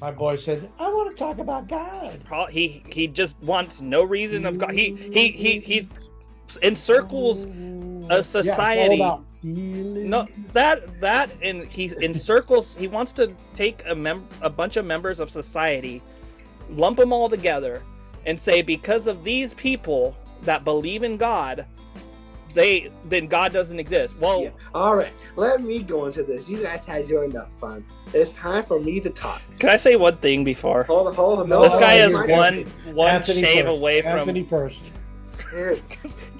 My boy said, "I want to talk about God." He just wants no reason of God. He encircles a Yeah, it's all society. about feelings. No, that and he encircles. He wants to take a bunch of members of society, lump them all together, and say because of these people that believe in God, then God doesn't exist. Well, Yeah. All right, let me go into this. You guys had your enough fun. It's time for me to talk. can I say one thing before? Hold on. No, This guy it's is my one turn. one Anthony shave first. away from Anthony first.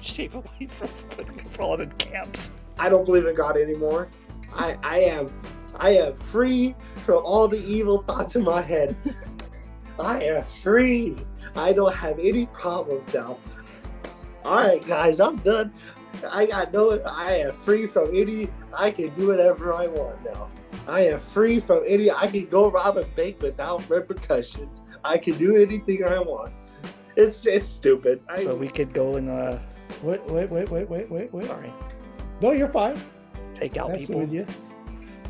shave away from putting us all in camps. I don't believe in God anymore. I am free from all the evil thoughts in my head. I am free. I don't have any problems now. All right, guys, I'm done. I am free from any. I can do whatever I want now. I am free from any. I can go rob a bank without repercussions. I can do anything I want. It's stupid. So we could go and Wait. sorry, No, you're fine. take out That's people. with you.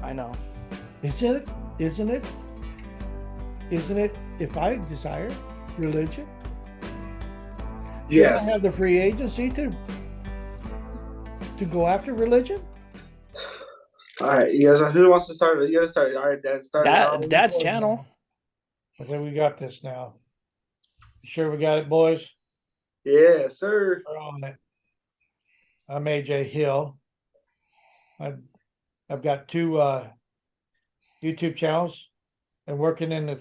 I know. Isn't it? If I desire religion, Yes. I have the free agency to go after religion. All right, you guys. Who wants to start? You guys start. All right, Dad. Start. It's Dad's channel. Okay, we got this now. You sure we got it, boys? Yeah, sir. We're on it. I'm AJ Hill. I've got two YouTube channels and working in the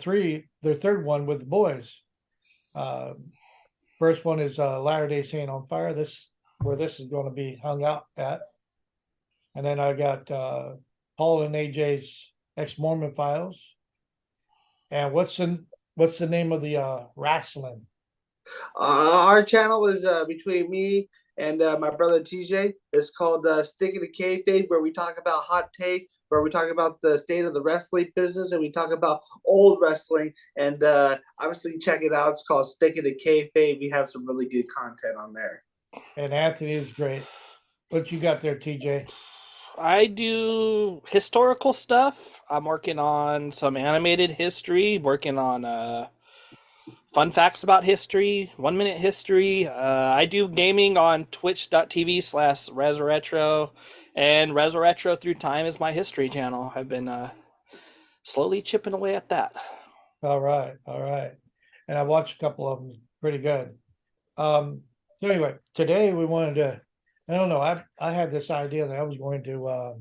third one with the boys. First one is Latter-day Saint on Fire. This where this is going to be hung out at. And then I got Paul and AJ's Ex-Mormon Files. And what's the name of the wrestling? Our channel is between me and my brother TJ. It's called Sticking to Kayfabe, where we talk about hot takes, where we talk about the state of the wrestling business, and we talk about old wrestling. And obviously, check it out. It's called Sticking to Kayfabe. We have some really good content on there. And Anthony is great. What you got there, TJ? I do historical stuff. I'm working on some animated history, working on fun facts about history, 1 minute history. I do gaming on twitch.tv/Resurretro, and Resurretro Through Time is my history channel. I've been slowly chipping away at that. All right. And I watched a couple of them. Pretty good. So anyway, today we wanted to. I don't know. I had this idea that I was going to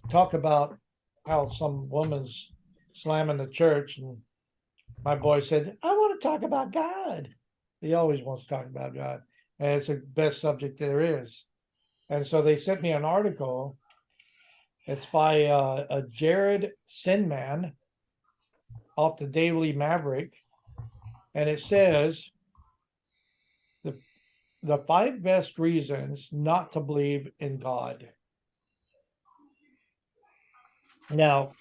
talk about how some woman's slamming the church, and my boy said, "I want to talk about God." He always wants to talk about God, and it's the best subject there is. And so they sent me an article. It's by a Jared Cinman off the Daily Maverick, and it says the 5 best reasons not to believe in God. Now,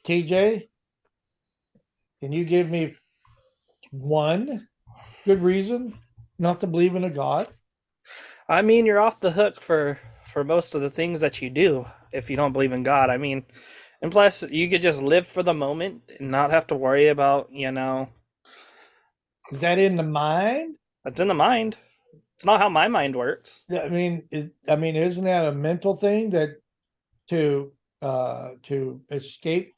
TJ, can you give me one good reason not to believe in a God? I mean, you're off the hook for most of the things that you do if you don't believe in God. I mean, and plus, you could just live for the moment and not have to worry about, Is that in the mind? That's in the mind. It's not how my mind works. I mean, isn't that a mental thing that to escape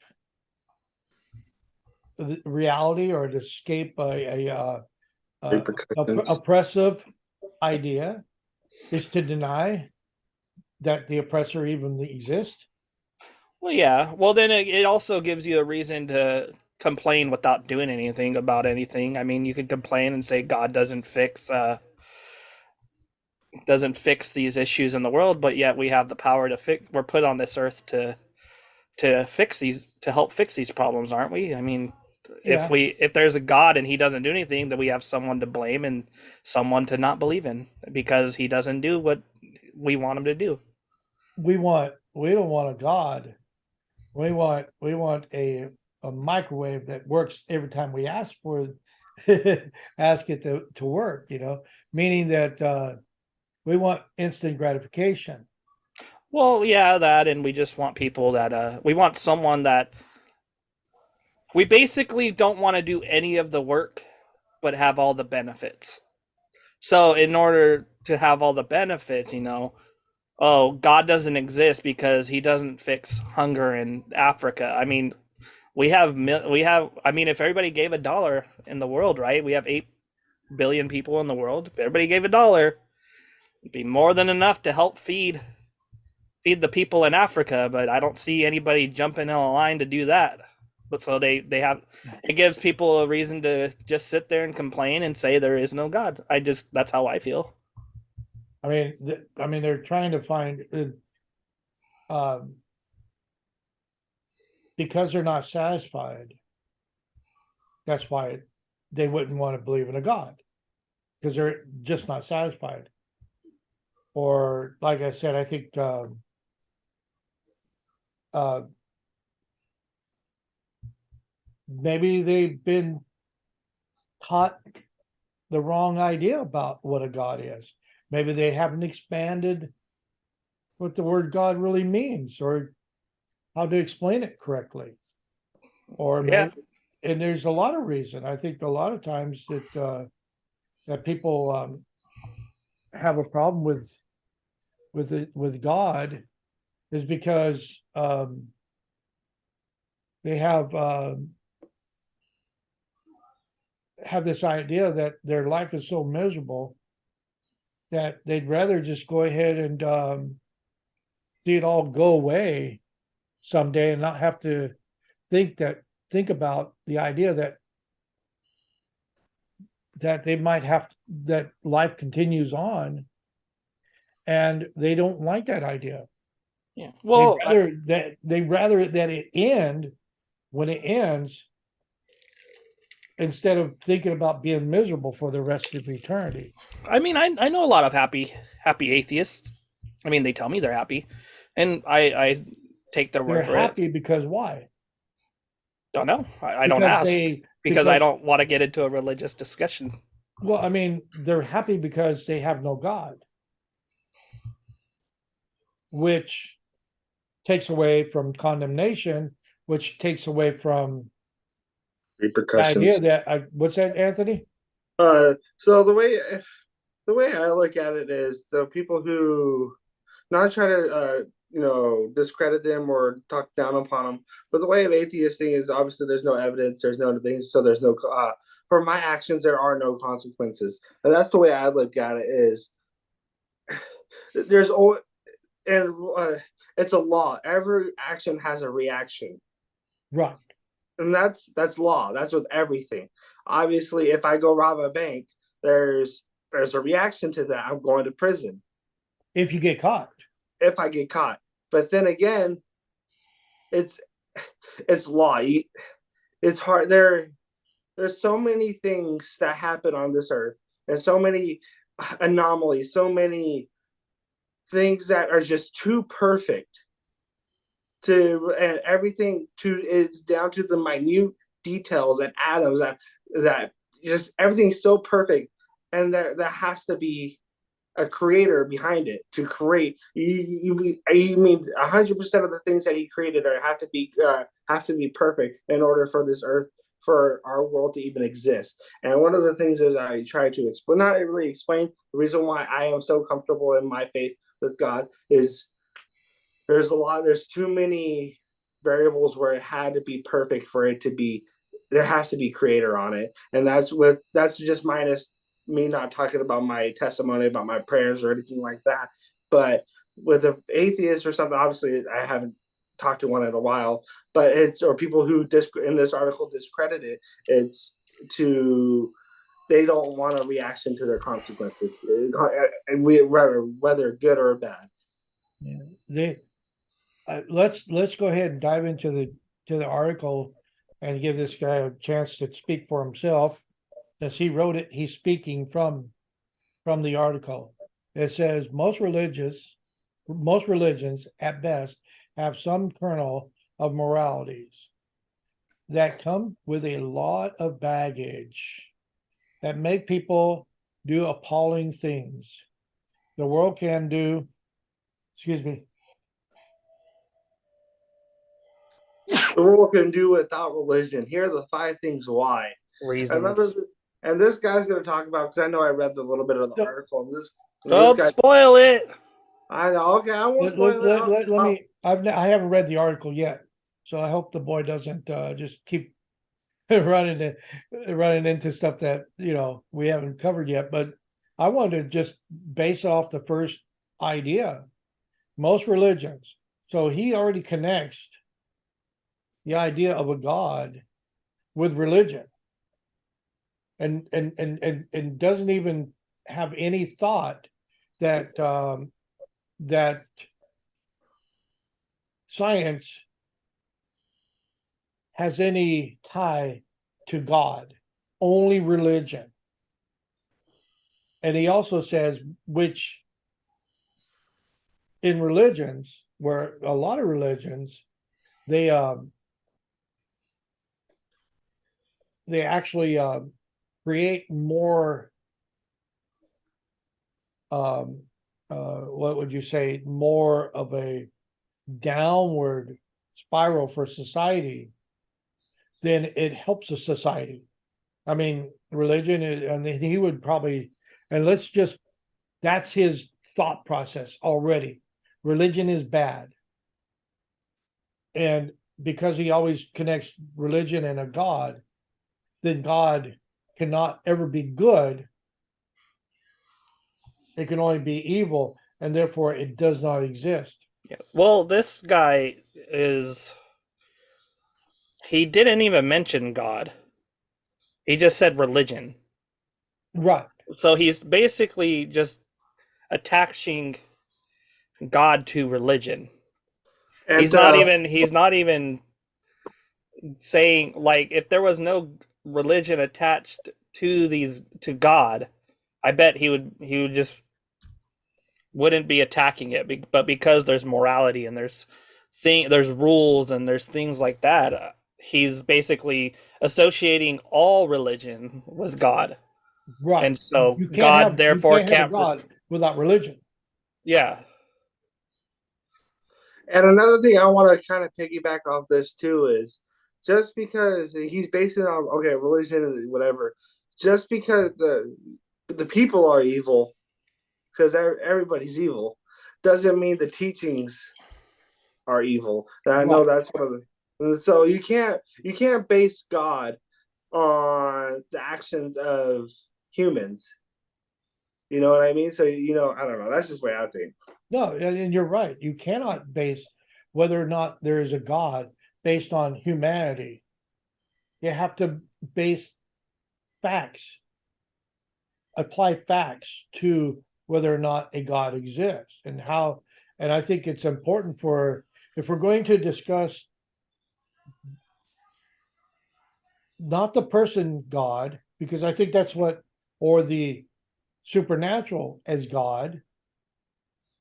reality or to escape a oppressive idea is to deny that the oppressor even exists? Well, yeah. Well, then it also gives you a reason to complain without doing anything about anything. I mean, you could complain and say God doesn't fix these issues in the world, but yet we have the power to fix. We're put on this earth to fix these, to help fix these problems, aren't we? I mean, Yeah. if there's a God and he doesn't do anything, then we have someone to blame and someone to not believe in because he doesn't do what we want him to do. We don't want a God. We want a microwave that works every time we ask for ask it to work, meaning that we want instant gratification. Well, yeah, that, and we just want people that we want someone that we basically don't want to do any of the work, but have all the benefits. So, in order to have all the benefits, oh, God doesn't exist because he doesn't fix hunger in Africa. I mean, I mean, if everybody gave $1 in the world, right? We have 8 billion people in the world. If everybody gave $1, it'd be more than enough to help feed the people in Africa, but I don't see anybody jumping in a line to do that. But so they have, it gives people a reason to just sit there and complain and say there is no God. That's how I feel. I mean, they're trying to find, because they're not satisfied. That's why they wouldn't want to believe in a God, because they're just not satisfied. Or, like I said, I think maybe they've been taught the wrong idea about what a God is. Maybe they haven't expanded what the word God really means, or how to explain it correctly. Or Yeah. maybe, and there's a lot of reason. I think a lot of times that people have a problem with God is because they have this idea that their life is so miserable that they'd rather just go ahead and see it all go away someday and not have to think about the idea that they might have that life continues on, and they don't like that idea. Yeah. They Well, rather that it end when it ends, instead of thinking about being miserable for the rest of eternity. I mean, I know a lot of happy atheists. I mean, they tell me they're happy, and I take their They're word for it. happy because why? Don't know. I don't Because ask they because I because don't want to get into a religious discussion. well, I mean, they're happy because they have no God, which takes away from condemnation, which takes away from the idea Repercussions. that what's that, Anthony? So the way I look at it is the people who not try to discredit them or talk down upon them, but the way of atheist thing is obviously there's no evidence, there's no things, so there's no for my actions there are no consequences, and that's the way I look at it. Is there's always and it's a law. Every action has a reaction, Right. and that's law. That's with everything. Obviously, if I go rob a bank, there's a reaction to that. I'm going to prison If you get caught. if I get caught. But then again, it's it's law. It's hard. There's so many things that happen on this earth, and so many anomalies, so many things that are just too perfect to, and everything to is down to the minute details and atoms that just everything's so perfect, and there has to be a creator behind it to create. You mean 100% of the things that he created have to be perfect in order for this earth, for our world to even exist. And one of the things is I try to explain, not really explain, the reason why I am so comfortable in my faith with God is there's too many variables where it had to be perfect for it to be, there has to be creator on it. And that's just minus me not talking about my testimony about my prayers or anything like that. But with an atheist or something, obviously I haven't talked to one in a while, but it's, or people who in this article discredit it, it's to, they don't want a reaction to their consequences, and whether good or bad. Yeah. Let's go ahead and dive into the article and give this guy a chance to speak for himself. Since he wrote it, he's speaking from the article. It says most religions at best have some kernel of moralities that come with a lot of baggage that make people do appalling things. The world can do, excuse me, the world can do without religion. Here are the 5 things why. Reasons. And this guy's going to talk about, because I know I read a little bit of the article, and this Don't guy. spoil it. I know. Okay, I won't spoil it. Let me. I haven't read the article yet, so I hope the boy doesn't just keep running into stuff that we haven't covered yet. But I wanted to just base off the first idea. Most religions. So he already connects the idea of a God with religion, and doesn't even have any thought that that science has any tie to God, only religion. And he also says, which in religions, where a lot of religions, they actually create more what would you say, more of a downward spiral for society, then it helps a society. I mean, religion is, and he would probably, and that's his thought process already. Religion is bad. And because he always connects religion and a God, then God cannot ever be good. It can only be evil, and therefore it does not exist. Yeah. Well, this guy he didn't even mention God. He just said religion. Right. So he's basically just attaching God to religion. And He's not even saying, like, if there was no religion attached to God, I bet he would just wouldn't be attacking it. But because there's morality and there's rules and there's things like that, he's basically associating all religion with God. Right. And so you can't God have, therefore you can't have a God without religion. Yeah. And another thing I want to kind of piggyback off this too is, just because he's basing it on religion and whatever, just because the people are evil, because everybody's evil, doesn't mean the teachings are evil. And I know that's one of the. So you can't base God on the actions of humans. You know what I mean? So I don't know. That's just the way I think. No, and you're right. You cannot base whether or not there is a God based on humanity. You have to base facts, apply facts to whether or not a God exists and how. And I think it's important if we're going to discuss not the person God, because I think that's or the supernatural as God,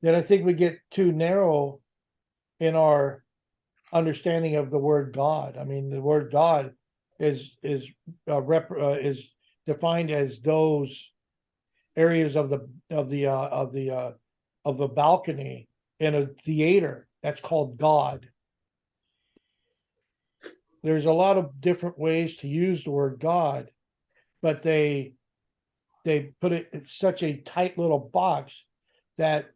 then I think we get too narrow in our understanding of the word God. I mean, the word God is defined as those areas of a balcony in a theater. That's called God. There's a lot of different ways to use the word God, but they put it in such a tight little box that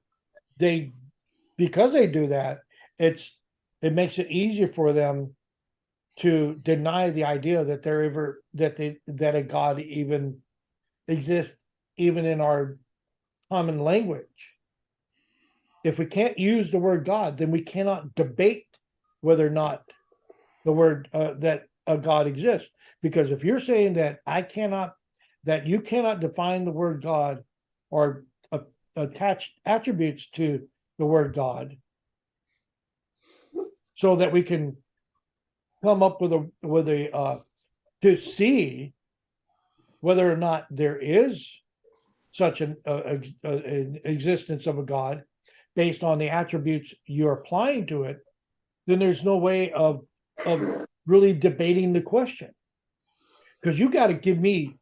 because they do that, it makes it easier for them to deny the idea that that a God even exists, even in our common language. If we can't use the word God, then we cannot debate whether or not the word that a God exists. Because if you're saying that you cannot define the word God or attach attributes to the word God, so that we can come up with a to see whether or not there is such an existence of a God based on the attributes you're applying to it, then there's no way of really debating the question. Because you got to give me,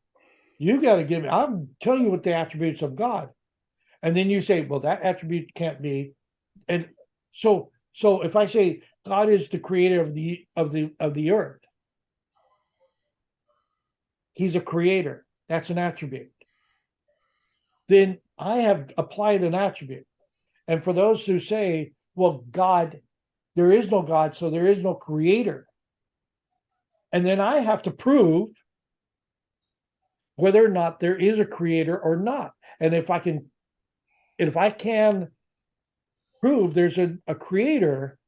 I'll tell you what the attributes of God. And then you say, well, that attribute can't be. And so if I say God is the creator of the earth. He's a creator. That's an attribute. Then I have applied an attribute. And for those who say, well, God, there is no God, so there is no creator. And then I have to prove whether or not there is a creator or not. And if I can prove there's a creator,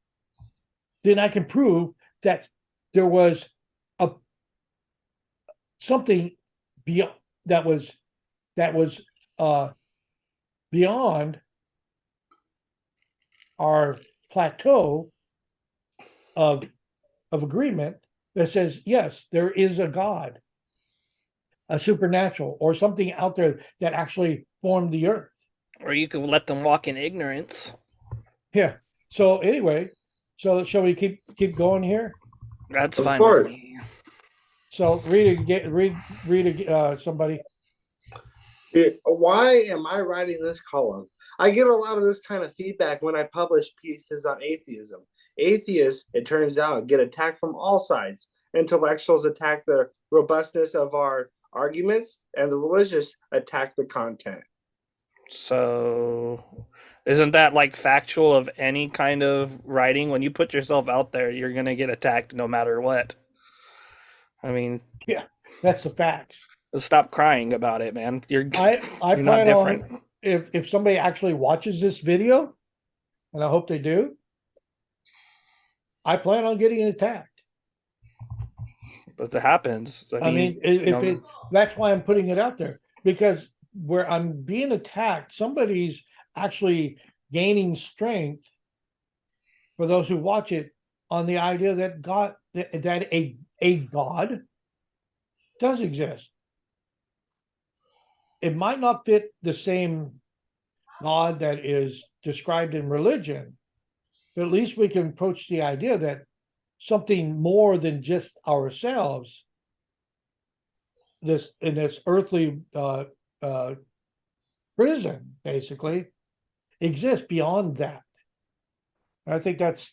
then I can prove that there was a something beyond that was beyond our plateau of agreement that says, yes, there is a God, a supernatural, or something out there that actually formed the earth. Or you could let them walk in ignorance. Yeah. So anyway, so shall we keep going here? That's Of fine course. with me. So read somebody. Why am I writing this column? I get a lot of this kind of feedback when I publish pieces on atheism. Atheists, it turns out, get attacked from all sides. Intellectuals attack the robustness of our arguments, and the religious attack the content. So, isn't that like factual of any kind of writing? When you put yourself out there, you're going to get attacked no matter what. I mean, Yeah, that's the facts. stop crying about it, man. You're I you're not plan different. on if somebody actually watches this video, and I hope they do, I plan on getting attacked. But if it happens, I mean, that's why I'm putting it out there, because where I'm being attacked, somebody's actually gaining strength for those who watch it on the idea that God, that a God does exist. It might not fit the same God that is described in religion, but at least we can approach the idea that something more than just ourselves, this earthly prison, basically, exists beyond that. And I think that's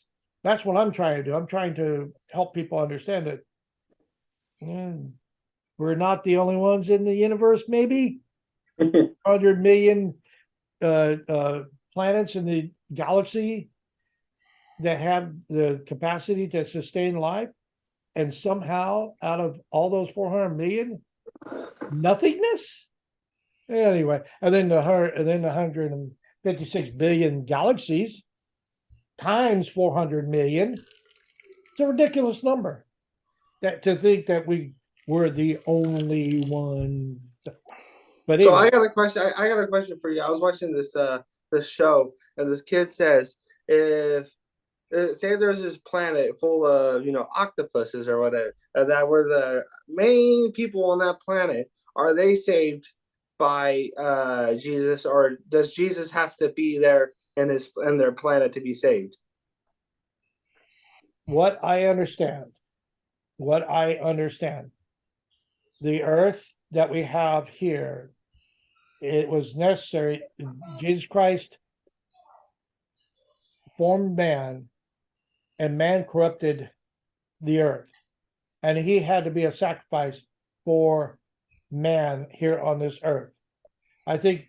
what I'm trying to do. I'm trying to help people understand that we're not the only ones in the universe. Maybe 100 million planets in the galaxy that have the capacity to sustain life, and somehow out of all those 400 million, nothingness. Anyway, and then the 156 billion galaxies times 400 million. It's a ridiculous number. That to think that we're the only ones. But So anyway, I got a question. I got a question for you. I was watching this show, and this kid says, if say there's this planet full of octopuses or whatever, and that we're the main people on that planet, are they saved by Jesus, or does Jesus have to be there in their planet to be saved? what I understand, the earth that we have here, it was necessary. Jesus Christ formed man, and man corrupted the earth, and he had to be a sacrifice for man here on this earth. I think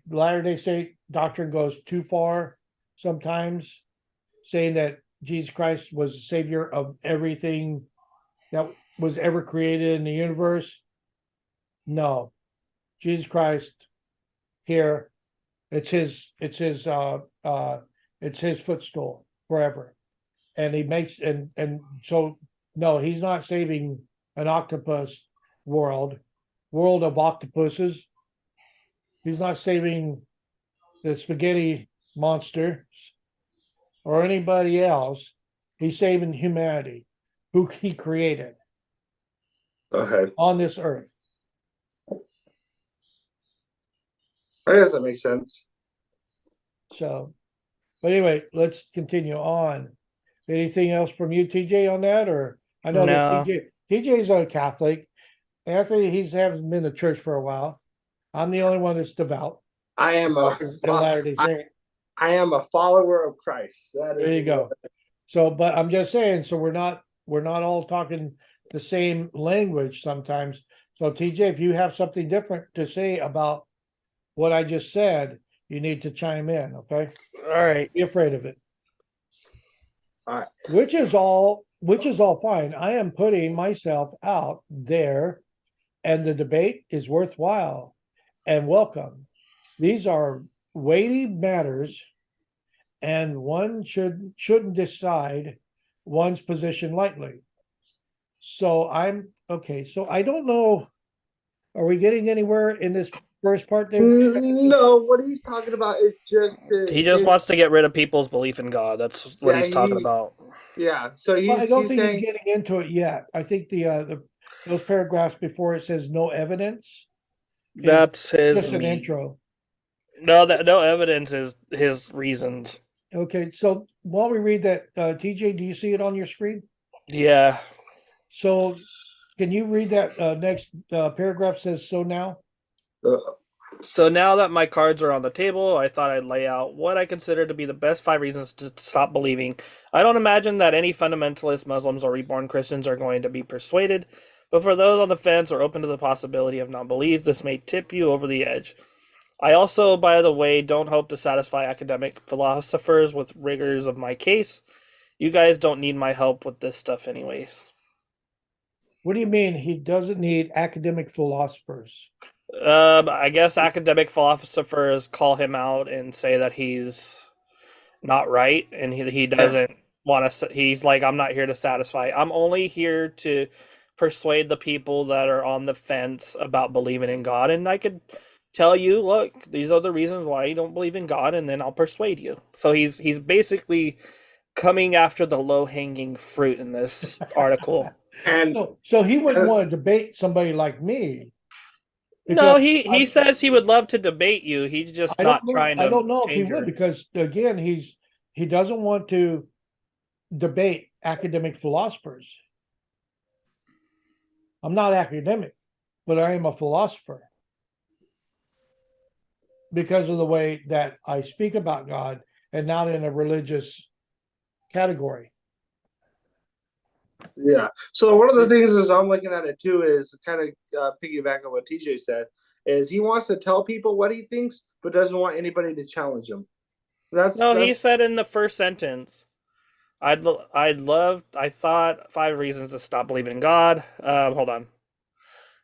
Latter-day Saint doctrine goes too far sometimes, saying that Jesus Christ was the savior of everything that was ever created in the universe. No, Jesus Christ here, it's his footstool forever, and he makes and so no, he's not saving an octopus world of octopuses. He's not saving the spaghetti monsters or anybody else. He's saving humanity, who he created Okay, on this earth. I guess that makes sense. So, but anyway, let's continue on. Anything else from you, TJ, on that? Or I know No. that TJ's a Catholic. Anthony, he's haven't been to church for a while. I'm the only one that's devout. I am a Latter-day Saint. I am a follower of Christ. That is There you go. So, but I'm just saying, so we're not all talking the same language sometimes. So TJ, if you have something different to say about what I just said, you need to chime in, okay? All right. Be afraid of it. All right. Which is all fine. I am putting myself out there, and the debate is worthwhile and welcome. These are weighty matters, and one shouldn't decide one's position lightly. So I'm okay. So I don't know. Are we getting anywhere in this first part there? No, what he's talking about is just He just wants to get rid of people's belief in God. That's what Yeah, he's talking about. yeah. So Well, I he's don't think saying, he's getting into it yet. I think the those paragraphs before it says no evidence is That's his just an intro. No, that no evidence is his reasons. Okay, so while we read that, TJ, do you see it on your screen? Yeah. So can you read that next paragraph says so now? So now that my cards are on the table, I thought I'd lay out what I consider to be the best 5 reasons to stop believing. I don't imagine that any fundamentalist Muslims or reborn Christians are going to be persuaded, but for those on the fence or open to the possibility of non-belief, this may tip you over the edge. I also, by the way, don't hope to satisfy academic philosophers with rigors of my case. You guys don't need my help with this stuff anyways. What do you mean he doesn't need academic philosophers? I guess academic philosophers call him out and say that he's not right, and he doesn't want to. He's like, I'm not here to satisfy. I'm only here to persuade the people that are on the fence about believing in God, and I could tell you, look, these are the reasons why you don't believe in God, and then I'll persuade you. So he's basically coming after the low hanging fruit in this article. and So he wouldn't want to debate somebody like me. No, Because he says he would love to debate you. He's just not trying to I don't know if he change would, your. because again, he doesn't want to debate academic philosophers. I'm not academic, but I am a philosopher because of the way that I speak about God and not in a religious category. yeah. So one of the things as I'm looking at it too is kind of piggyback on what TJ said, is he wants to tell people what he thinks, but doesn't want anybody to challenge him. No, he That's said in the first sentence, I thought 5 reasons to stop believing in God. Hold on.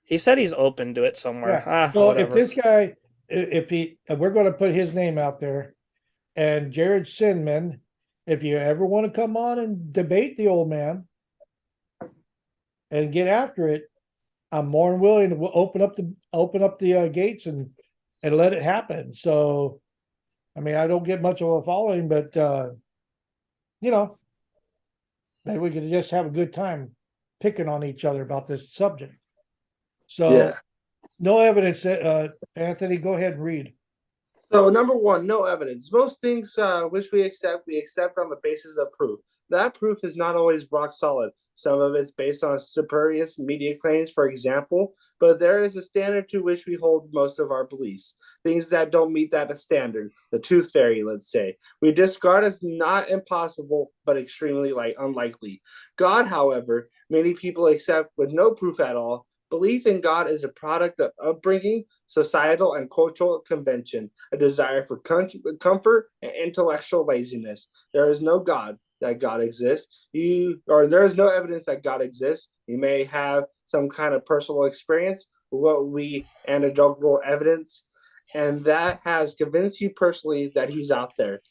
He said he's open to it somewhere. Yeah. So if Whatever. this guy, if he, we're going to put his name out there, and Jared Cinman, if you ever want to come on and debate the old man and get after it, I'm more than willing to open up the gates and let it happen. So, I mean, I don't get much of a following, but you know, maybe we could just have a good time picking on each other about this subject. So, yeah. no evidence. Anthony, go ahead and read. So number one, no evidence. Most things which we accept on the basis of proof. That proof is not always rock solid. Some of it's based on spurious media claims, for example, but there is a standard to which we hold most of our beliefs. Things that don't meet that standard, the tooth fairy, let's say, we discard as not impossible, but extremely unlikely. God, however, many people accept with no proof at all. Belief in God is a product of upbringing, societal and cultural convention, a desire for comfort and intellectual laziness. There is no God that God exists. There is no evidence that God exists. You may have some kind of personal experience, what we anecdotal evidence, and that has convinced you personally that he's out there.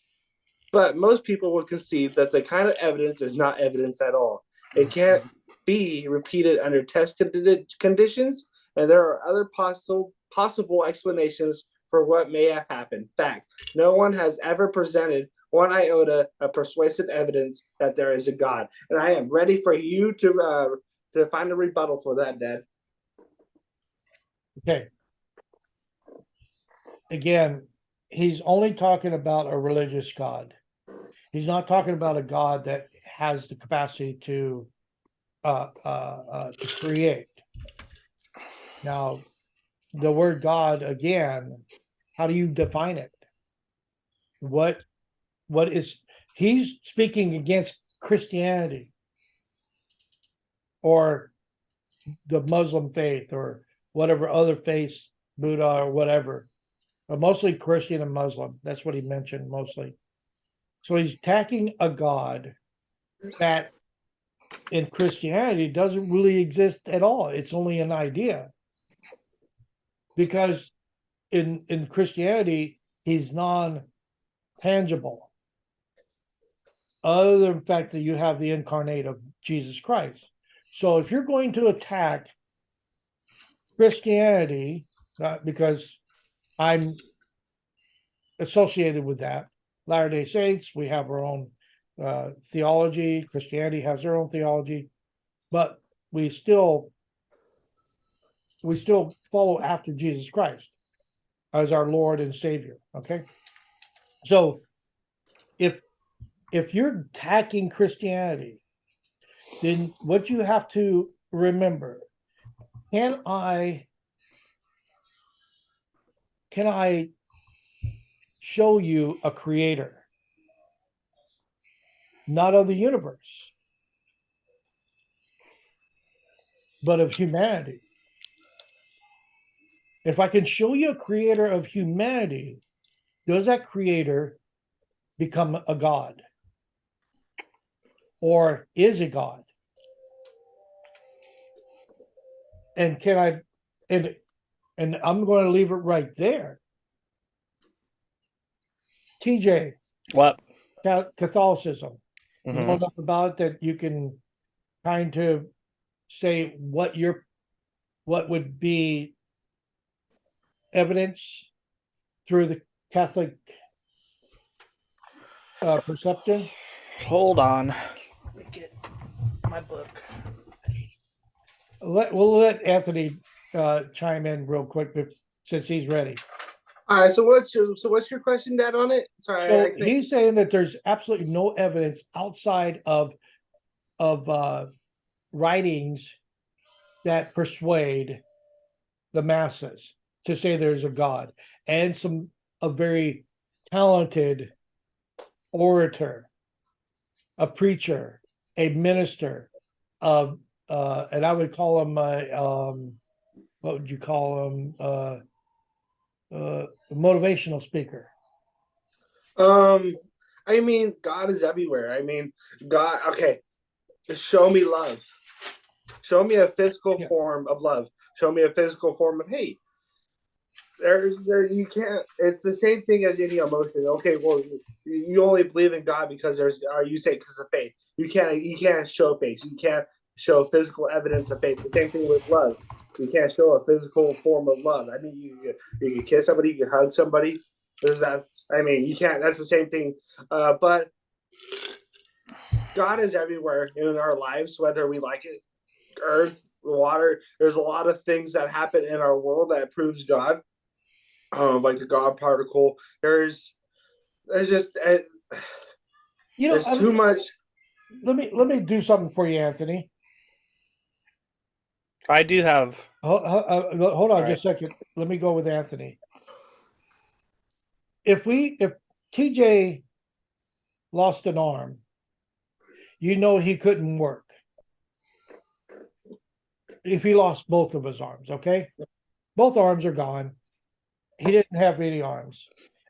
But most people will concede that the kind of evidence is not evidence at all. It can't be repeated under test conditions, and there are other possible explanations for what may have happened. Fact, no one has ever presented one iota of persuasive evidence that there is a God, and I am ready for you to find a rebuttal for that, Dad. Okay. Again, he's only talking about a religious God. He's not talking about a God that has the capacity to create. Now, the word God, again, how do you define it? What is he's speaking against Christianity or the Muslim faith or whatever other faiths, Buddha or whatever, but mostly Christian and Muslim. That's what he mentioned mostly. So he's attacking a God that in Christianity doesn't really exist at all. It's only an idea. Because in Christianity, he's non-tangible. Other than the fact that you have the incarnate of Jesus Christ. So if you're going to attack Christianity, because I'm associated with that, Latter-day Saints, we have our own theology. Christianity has their own theology, but we still follow after Jesus Christ as our Lord and Savior. Okay, so if you're attacking Christianity, then what you have to remember: can I show you a creator, not of the universe, but of humanity? If I can show you a creator of humanity, does that creator become a god? Or is a god? And can I, and I'm going to leave it right there. TJ, What? Catholicism. You know Mhm. enough about it that you can kind of say what would be evidence through the Catholic perception? Hold on. Let me get my book. We'll let Anthony chime in real quick since he's ready. All right. So what's your question, Dad, on it? Sorry. So I think he's saying that there's absolutely no evidence outside of writings that persuade the masses to say there's a God, and a very talented orator, a preacher, a minister, and I would call him what would you call him? Motivational speaker. I mean, God is everywhere. I mean, God. Okay, show me love. Show me a physical form of love. Show me a physical form of hate. There, you can't. It's the same thing as any emotion. Okay, well, you only believe in God because you say because of faith. You can't show faith. You can't show physical evidence of faith. The same thing with love. You can't show a physical form of love. I mean, you can kiss somebody, you can hug somebody. I mean, you can't. That's the same thing. But God is everywhere in our lives, whether we like it. Earth, water. There's a lot of things that happen in our world that proves God. Like the God particle. There's just there's too much. Let me do something for you, Anthony. I do have. Hold on just a second. Let me go with Anthony. If TJ lost an arm, you know he couldn't work. If he lost both of his arms, okay? Both arms are gone. He didn't have any arms.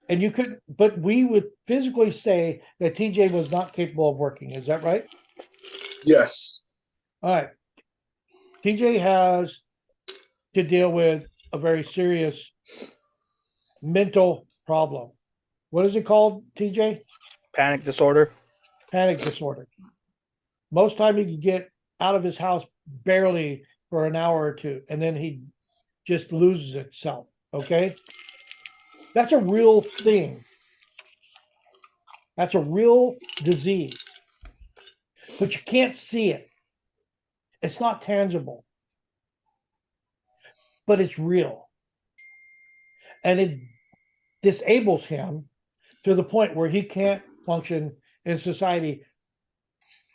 And you could, but we would physically say that TJ was not capable of working. Is that right? Yes. All right. TJ has to deal with a very serious mental problem. What is it called, TJ? Panic disorder. Panic disorder. Most time he could get out of his house barely for an hour or two, and then he just loses itself. Okay? That's a real thing. That's a real disease. But you can't see it. It's not tangible. But it's real. And it disables him to the point where he can't function in society,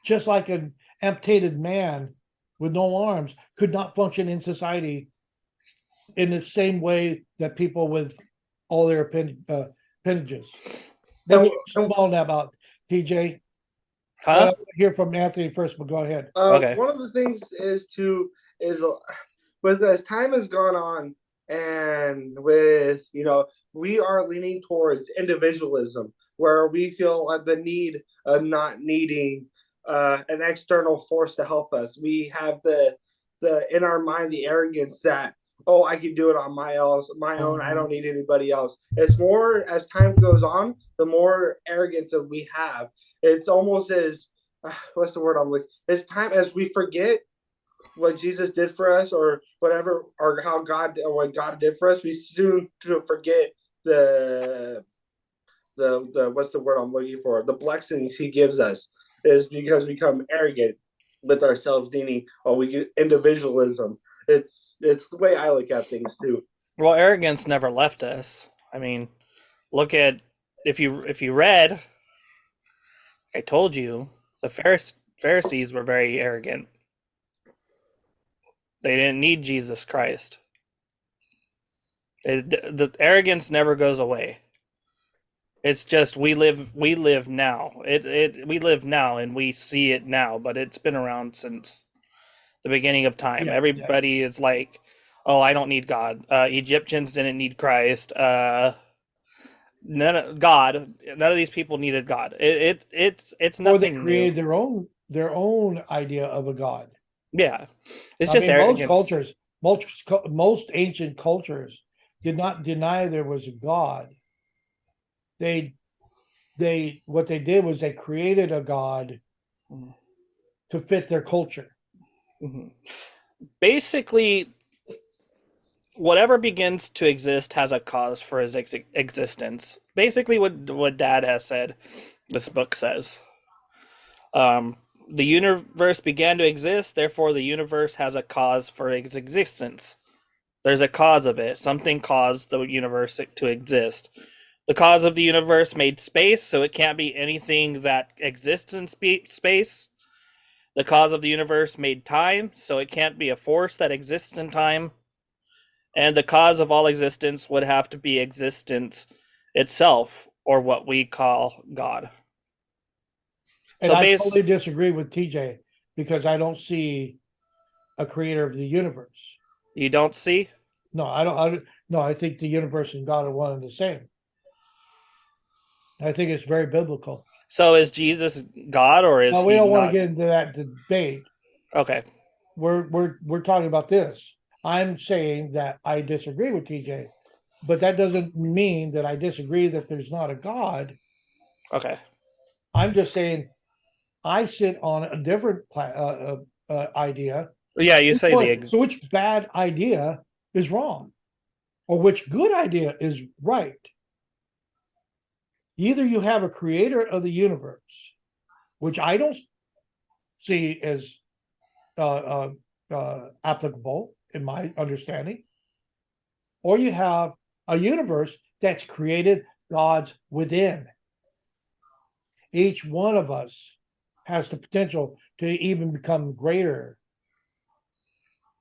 just like an amputated man with no arms could not function in society in the same way that people with all their appendages. What's your small about, TJ? Huh? Hear from Anthony first, but go ahead. Okay. One of the things is with as time has gone on, and with we are leaning towards individualism, where we feel the need of not needing an external force to help us. We have the in our mind the arrogance that, oh, I can do it on my own. I don't need anybody else. It's more as time goes on, the more arrogance that we have. It's almost as what's the word I'm looking? As time as we forget what Jesus did for us, or whatever, or how God or what God did for us, we soon to forget the what's the word I'm looking for? The blessings He gives us is because we become arrogant with ourselves, meaning, oh, we get individualism. It's the way I look at things too. Well, arrogance never left us. I mean, look at if you read, I told you, the Pharisees were very arrogant. They didn't need Jesus Christ. The arrogance never goes away. It's just we live now. We live now and we see it now, but it's been around since the beginning of time. Yeah, Everybody is like, "Oh, I don't need God." Egyptians didn't need Christ. None of these people needed God. It's Or nothing they new. created their own idea of a god. Yeah, it's I just mean, arrogance. most ancient cultures did not deny there was a god. They what they did was they created a god to fit their culture. Mhm. Basically, whatever begins to exist has a cause for his existence. Basically, what Dad has said, this book says. The universe began to exist, therefore the universe has a cause for its existence. There's a cause of it. Something caused the universe to exist. The cause of the universe made space, so it can't be anything that exists in space. The cause of the universe made time, so it can't be a force that exists in time. And the cause of all existence would have to be existence itself, or what we call God. And So I totally disagree with TJ because I don't see a creator of the universe. you don't see? No, I don't. No, I think the universe and God are one and the same. I think it's very biblical. So is Jesus God or is Now, we he don't want not? to get into that debate. Okay. We're talking about this. I'm saying that I disagree with TJ, but that doesn't mean that I disagree that there's not a God. Okay. I'm just saying I sit on a different idea. Yeah, you say So which bad idea is wrong, or which good idea is right? Either you have a creator of the universe, which I don't see as applicable in my understanding, or you have a universe that's created God's within. Each one of us has the potential to even become greater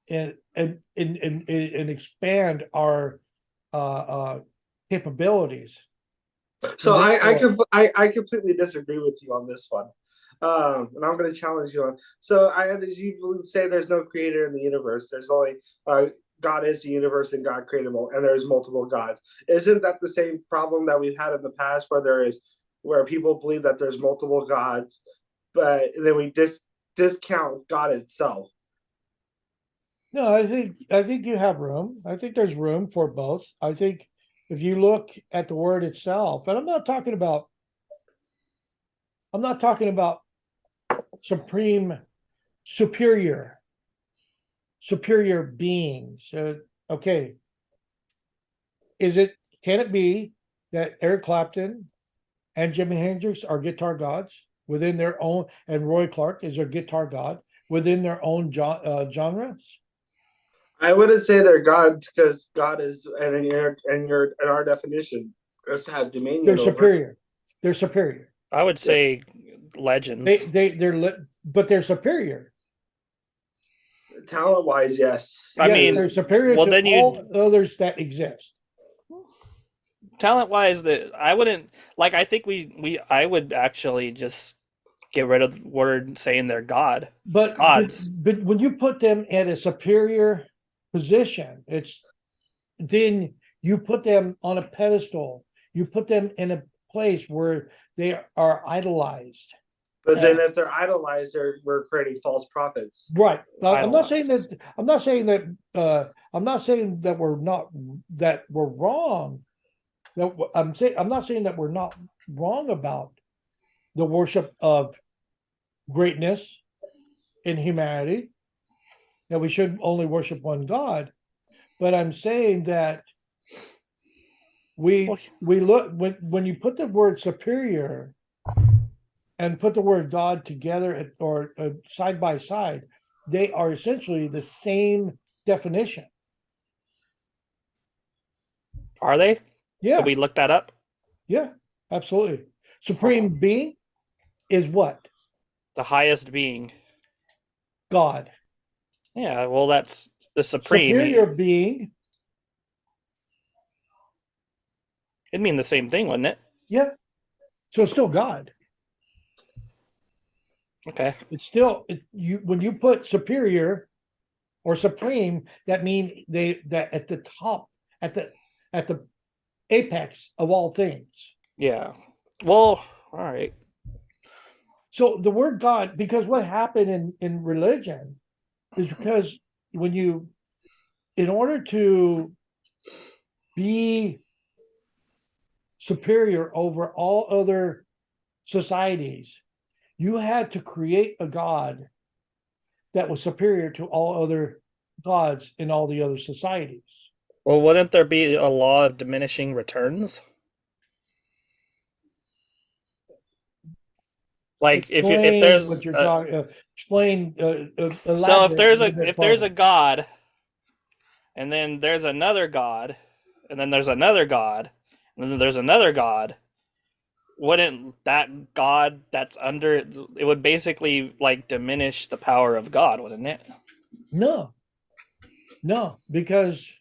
and expand our capabilities. So I completely disagree with you on this one. And I'm going to challenge you on. So as you say, there's no creator in the universe. There's only God is the universe, and God created and there's multiple gods. Isn't that the same problem that we've had in the past, where people believe that there's multiple gods, but then we discount God itself? No, I think you have room. I think there's room for both. I think if you look at the word itself, and I'm not talking about supreme superior beings. Okay. Can it be that Eric Clapton and Jimi Hendrix are guitar gods within their own, and Roy Clark is a guitar god within their own genres? I wouldn't say they're gods, because God is, and in our definition, is to have dominion. They're superior. They're superior. I would say legends. But they're superior. Talent wise, yes. I mean, they're superior to all others that exist. Talent wise, I wouldn't like. I think I would actually just get rid of the word saying they're God. But Gods. but when you put them at a superior position, it's then you put them on a pedestal. You put them in a place where they are idolized. But then if they're idolized, we're creating false prophets. Right. I'm not Idolized. saying that. I'm not saying that. I'm not saying that we're not that we're wrong. That I'm not saying that we're not wrong about the worship of greatness in humanity. That we should only worship one God. But I'm saying that we look when you put the word superior and put the word God together or side by side, they are essentially the same definition. Are they? Yeah. Did we look that up? Yeah, absolutely. Supreme being is what? The highest being. God. Yeah, well, that's the supreme. Superior being. It'd mean the same thing, wouldn't it? Yeah. So it's still God. Okay. It's still you when you put superior or supreme, that means that at the top, at the apex of all things. Yeah. Well, all right. So the word God, because what happened in religion is because in order to be superior over all other societies, you had to create a God that was superior to all other gods in all the other societies. Well, wouldn't there be a law of diminishing returns? Like if there's what you're talking, explain. So if there's a God, and then there's another God, and then there's another God, and then there's another God, wouldn't that God that's under it would basically like diminish the power of God, wouldn't it? No, because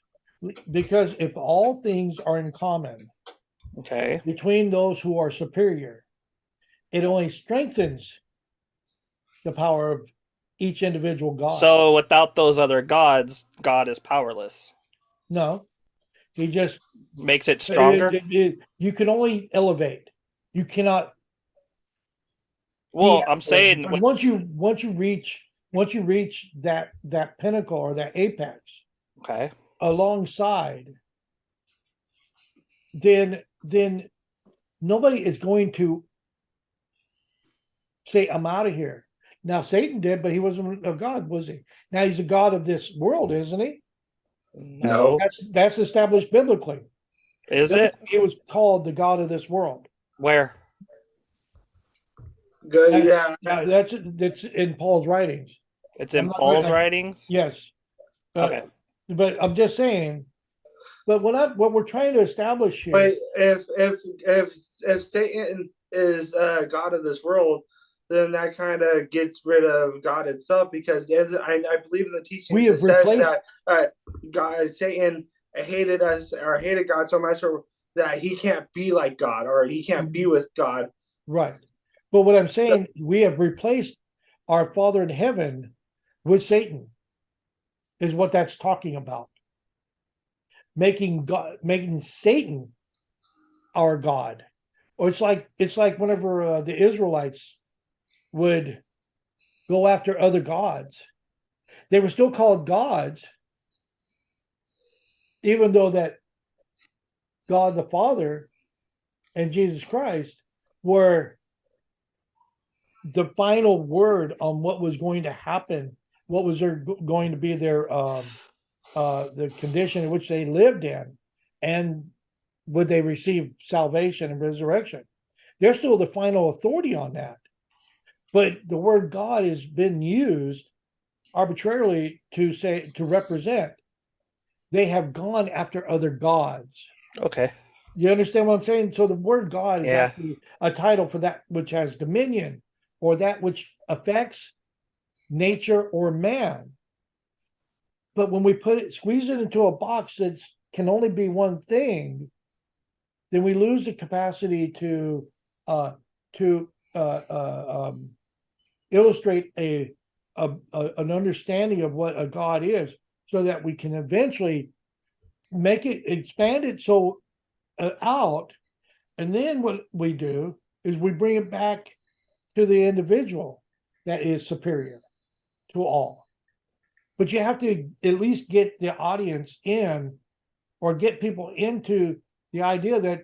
if all things are in common Okay. between those who are superior, it only strengthens the power of each individual God. So without those other gods, God is powerless. No, he just Makes it stronger. You can only elevate. You cannot. Well, I'm saying once you reach that pinnacle or that apex, okay, alongside, then nobody is going to say, I'm out of here. Now Satan did, but he wasn't a god, was he? Now he's a god of this world, isn't he? no. That's established biblically. Is it? He was called the god of this world. Where? Good, yeah. That's in Paul's writings. It's in Paul's writings? Yes. Okay. But I'm just saying. But what we're trying to establish here. But if Satan is God of this world, then that kind of gets rid of God itself, because I believe in the teachings it says that God, Satan hated us or hated God so much that he can't be like God or he can't be with God. Right. But what I'm saying, we have replaced our Father in heaven with Satan, is what that's talking about. Making Satan our God. Or it's like whenever the Israelites would go after other gods, they were still called gods, even though that God the Father and Jesus Christ were the final word on what was going to happen, what was going to be their the condition in which they lived in, and would they receive salvation and resurrection. They're still the final authority on that. But the word God has been used arbitrarily to represent they have gone after other gods. Okay. You understand what I'm saying? So the word God is Yeah. actually a title for that which has dominion, or that which affects nature or man. But when we squeeze it into a box that can only be one thing, then we lose the capacity to illustrate an understanding of what a God is, so that we can eventually expand it so out. And then what we do is we bring it back to the individual that is superior to all. But you have to at least get the audience in, or get people into the idea that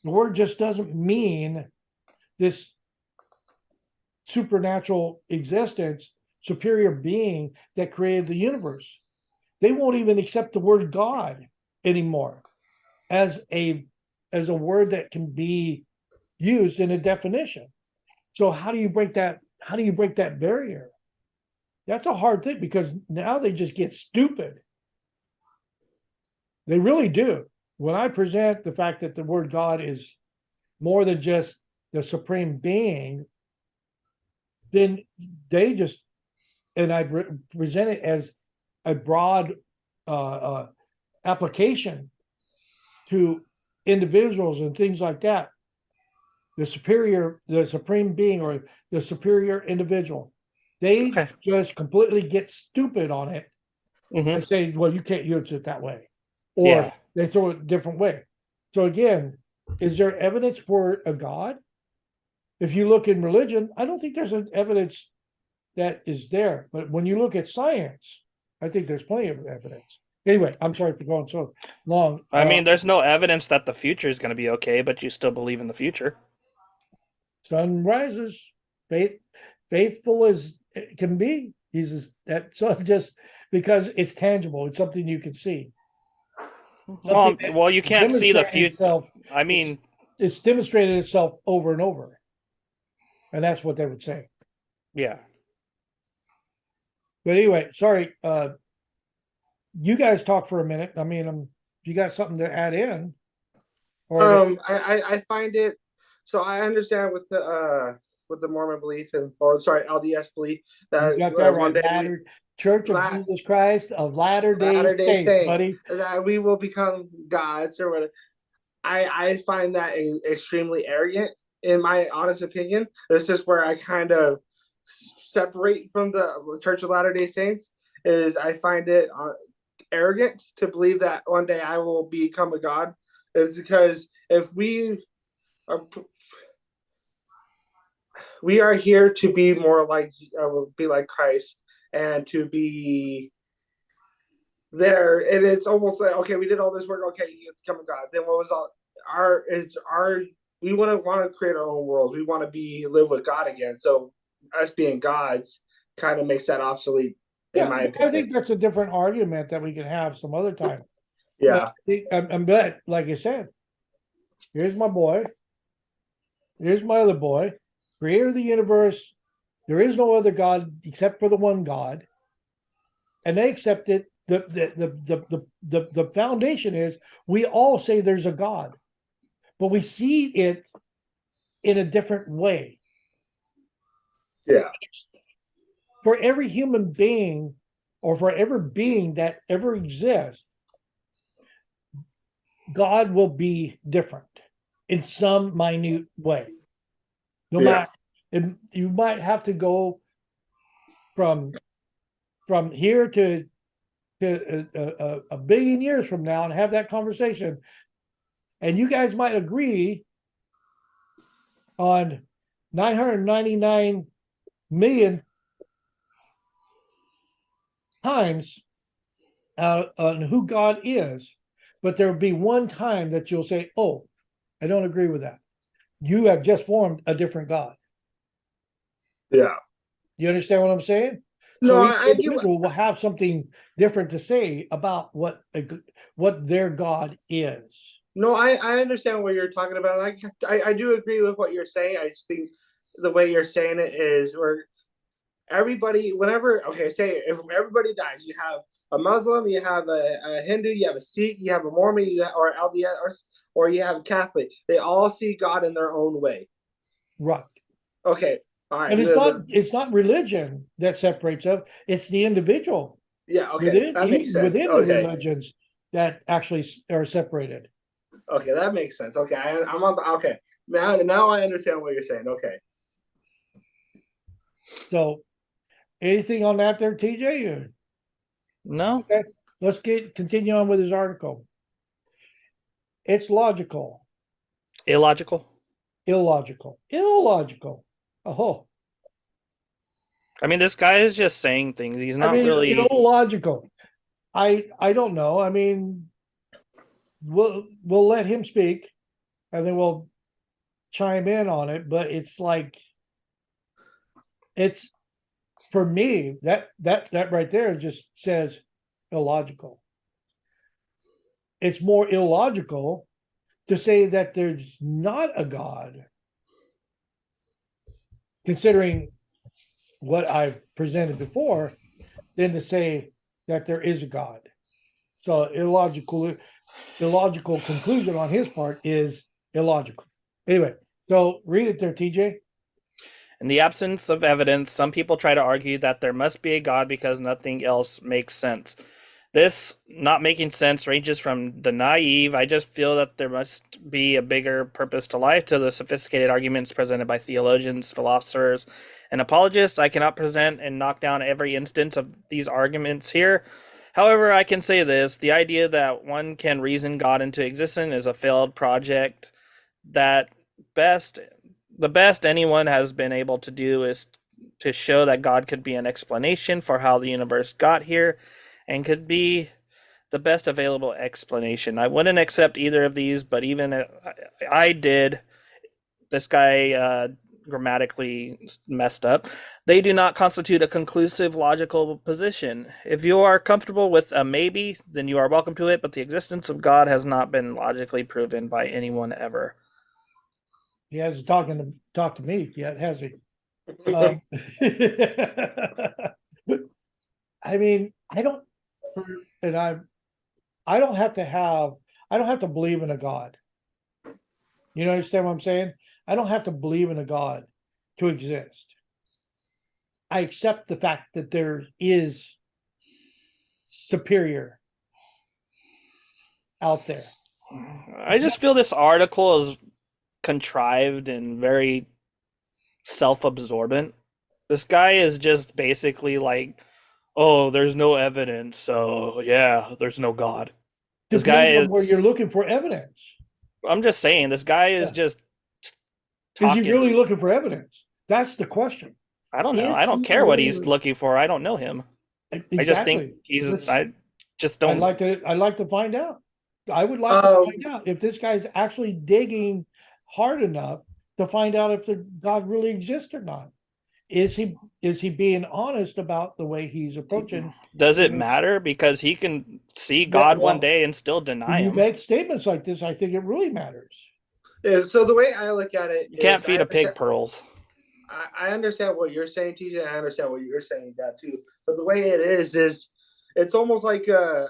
the word just doesn't mean this supernatural existence, superior being that created the universe. They won't even accept the word God anymore as a word that can be used in a definition. So how do you break that? How do you break that barrier? That's a hard thing, because now they just get stupid. They really do. When I present the fact that the word God is more than just the supreme being, then they just, and I present it as a broad application to individuals and things like that. The supreme being, or the superior individual, they just completely get stupid on it and say, well, you can't use it that way. Or they throw it a different way. So again, is there evidence for a God? If you look in religion, I don't think there's an evidence that is there. But when you look at science, I think there's plenty of evidence. Anyway, I'm sorry for going so long. I mean, there's no evidence that the future is going to be okay, but you still believe in the future. Sun rises, faithful as it can be. That sun, just because it's tangible, it's something you can see. Well, you can't see the future. I mean, it's demonstrated itself over and over, and that's what they would say. Yeah. But anyway, sorry. You guys talk for a minute. I mean, you got something to add in? Or I find it. So I understand with the Mormon belief LDS belief that you got that right. Church of Jesus Christ of Latter-day Saints, buddy. That we will become gods or whatever. I find that extremely arrogant, in my honest opinion. This is where I kind of separate from the Church of Latter-day Saints. Is I find it arrogant to believe that one day I will become a god. Is because if we are here to be more like Christ, and to be there, and it's almost like, okay, we did all this work, okay, you have to become a god. Then what was we want to create our own world. We want to live with God again. So us being gods kind of makes that obsolete. In my opinion. I think that's a different argument that we can have some other time. Yeah, but like you said, here's my boy. Here's my other boy, creator of the universe. There is no other God except for the one God, and they accept it. The foundation is we all say there's a God, but we see it in a different way. Yeah. For every human being, or for every being that ever exists, God will be different in some minute way. No matter, and you might have to go from here to a billion years from now and have that conversation, and you guys might agree on 999 million times on who God is, but there will be one time that you'll say, oh, I don't agree with that. You have just formed a different God. Yeah. You understand what I'm saying? No, so each individual will have something different to say about what their God is. No, I understand what you're talking about. I do agree with what you're saying. I just think the way you're saying it is where everybody, say if everybody dies, you have a Muslim, you have a Hindu, you have a Sikh, you have a Mormon, or LDS, or you have a Catholic. They all see God in their own way. Right. Okay. All right. And it's not religion that separates us, it's the individual. Yeah, okay. That makes sense. Within the religions that actually are separated. Okay, that makes sense. Okay, I'm on. Okay, now I understand what you're saying. Okay. So, anything on that there, TJ? Or- No. Okay, let's continue on with his article. It's logical, Illogical. illogical. Oh, I mean, this guy is just saying things. He's I not mean, really. illogical. I don't know. I mean, we'll let him speak, and then we'll chime in on it. But it's like it's for me that right there just says illogical. It's more illogical to say that there's not a God, considering what I've presented before, than to say that there is a God. So illogical conclusion on his part is illogical. Anyway, so read it there, TJ. In the absence of evidence, some people try to argue that there must be a God because nothing else makes sense. This not making sense ranges from the naive, I just feel that there must be a bigger purpose to life, to the sophisticated arguments presented by theologians, philosophers, and apologists. I cannot present and knock down every instance of these arguments here. However, I can say this: the idea that one can reason God into existence is a failed project. That best the best anyone has been able to do is to show that God could be an explanation for how the universe got here, and could be the best available explanation. I wouldn't accept either of these, but even if I did, this guy grammatically messed up. They do not constitute a conclusive logical position. If you are comfortable with a maybe, then you are welcome to it, but the existence of God has not been logically proven by anyone ever. He hasn't talked to me yet, has he? I mean, I don't, and I don't have to believe in a God. You understand what I'm saying? I don't have to believe in a God to exist. I accept the fact that there is superior out there. I just feel this article is contrived and very self-absorbent. This guy is just basically like, oh, there's no evidence, so yeah, there's no God. This guy Depends on where you're is. looking for evidence. I'm just saying, this guy is Yeah. just Is he talking. really looking for evidence? That's the question. I don't know. Is I don't he care what really- he's looking for. I don't know him. I just think Exactly. he's. Let's- I just I'd don't. like to find out. I would like to find out if this guy's actually digging hard enough to find out if the God really exists or not. Is he being honest about the way he's approaching? Does it Yes. matter? Because he can see God one well, day and still deny When you him. make statements like this, I think it really matters. Yeah, so the way I look at it, You can't is feed I a pig understand- pearls. I understand what you're saying, TJ. I understand what you're saying, that too. But the way it is it's almost like a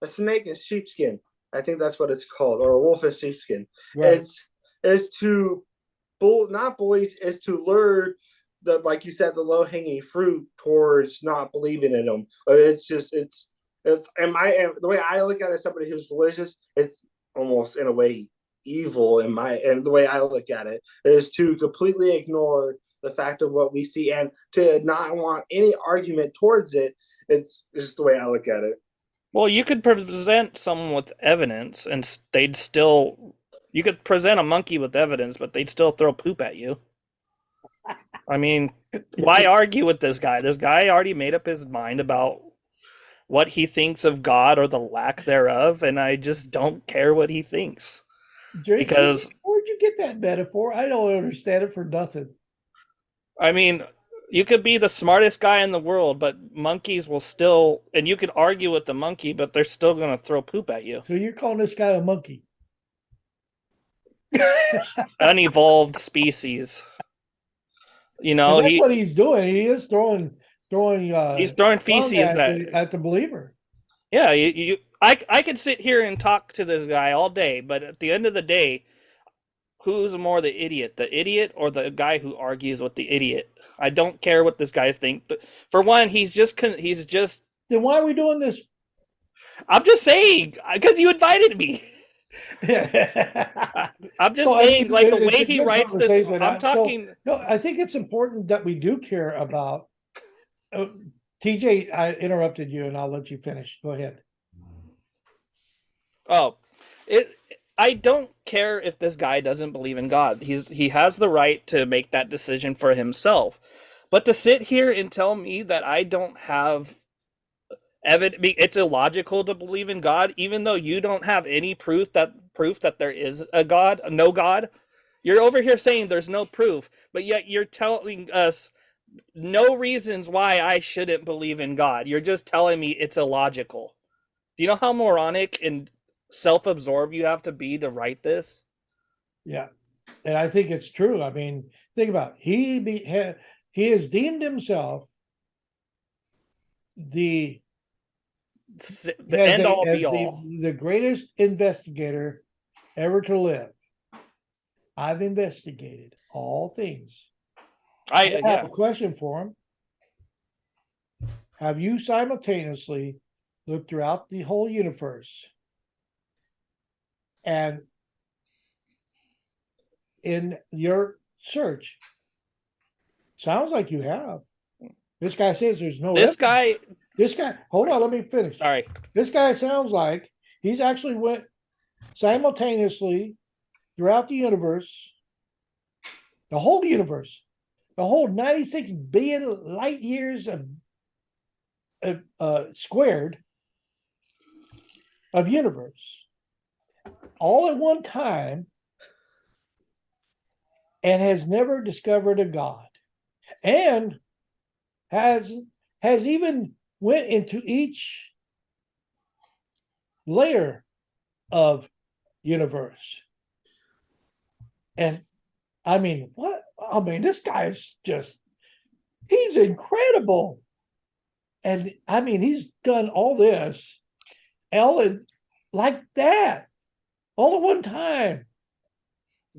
snake in sheepskin. I think that's what it's called, or a wolf in sheepskin. Right. It's to not bully, is to lure the, like you said, the low hanging fruit towards not believing in them. It's just it's and the way I look at it as somebody who's religious, it's almost in a way evil and the way I look at it is to completely ignore the fact of what we see and to not want any argument towards it. It's just the way I look at it. Well, you could present someone with evidence, and they'd still. You could present a monkey with evidence, but they'd still throw poop at you. I mean, why argue with this guy? This guy already made up his mind about what he thinks of God or the lack thereof, and I just don't care what he thinks. Drake, Because where'd you get that metaphor? I don't understand it for nothing. I mean, you could be the smartest guy in the world, but monkeys will still, and you could argue with the monkey, but they're still going to throw poop at you. So you're calling this guy a monkey? Unevolved species. You And know, that's what he's doing. He is throwing he's throwing dung feces at the believer. Yeah, I could sit here and talk to this guy all day, but at the end of the day, who's more the idiot or the guy who argues with the idiot? I don't care what this guy thinks. But for one, he's just. Then why are we doing this? I'm just saying because you invited me. I'm just So, I saying, mean, like the it's way a he good writes this. conversation. I'm talking. No, I think it's important that we do care about. TJ, I interrupted you, and I'll let you finish. Go ahead. Oh, it. I don't care if this guy doesn't believe in God. He has the right to make that decision for himself. But to sit here and tell me that I don't have evidence, it's illogical to believe in God, even though you don't have any proof that there is a God, no God. You're over here saying there's no proof, but yet you're telling us no reasons why I shouldn't believe in God. You're just telling me it's illogical. Do you know how moronic and self-absorbed you have to be to write this? Yeah, and I think it's true. I mean, think about it. He has deemed himself the The end all be as all. the greatest investigator ever to live. I've investigated all things. I have Yeah. a question for him. Have you simultaneously looked throughout the whole universe and in your search, sounds like you have. This guy says there's no This evidence. guy. This guy, hold on, let me finish. All right. This guy sounds like he's actually went simultaneously throughout the universe, the whole universe, the whole 96 billion light years of squared of universe, all at one time, and has never discovered a God, and has even went into each layer of universe. And I mean, what? I mean, this guy's just, he's incredible. And I mean, he's done all this, Ellen, like that, all at one time.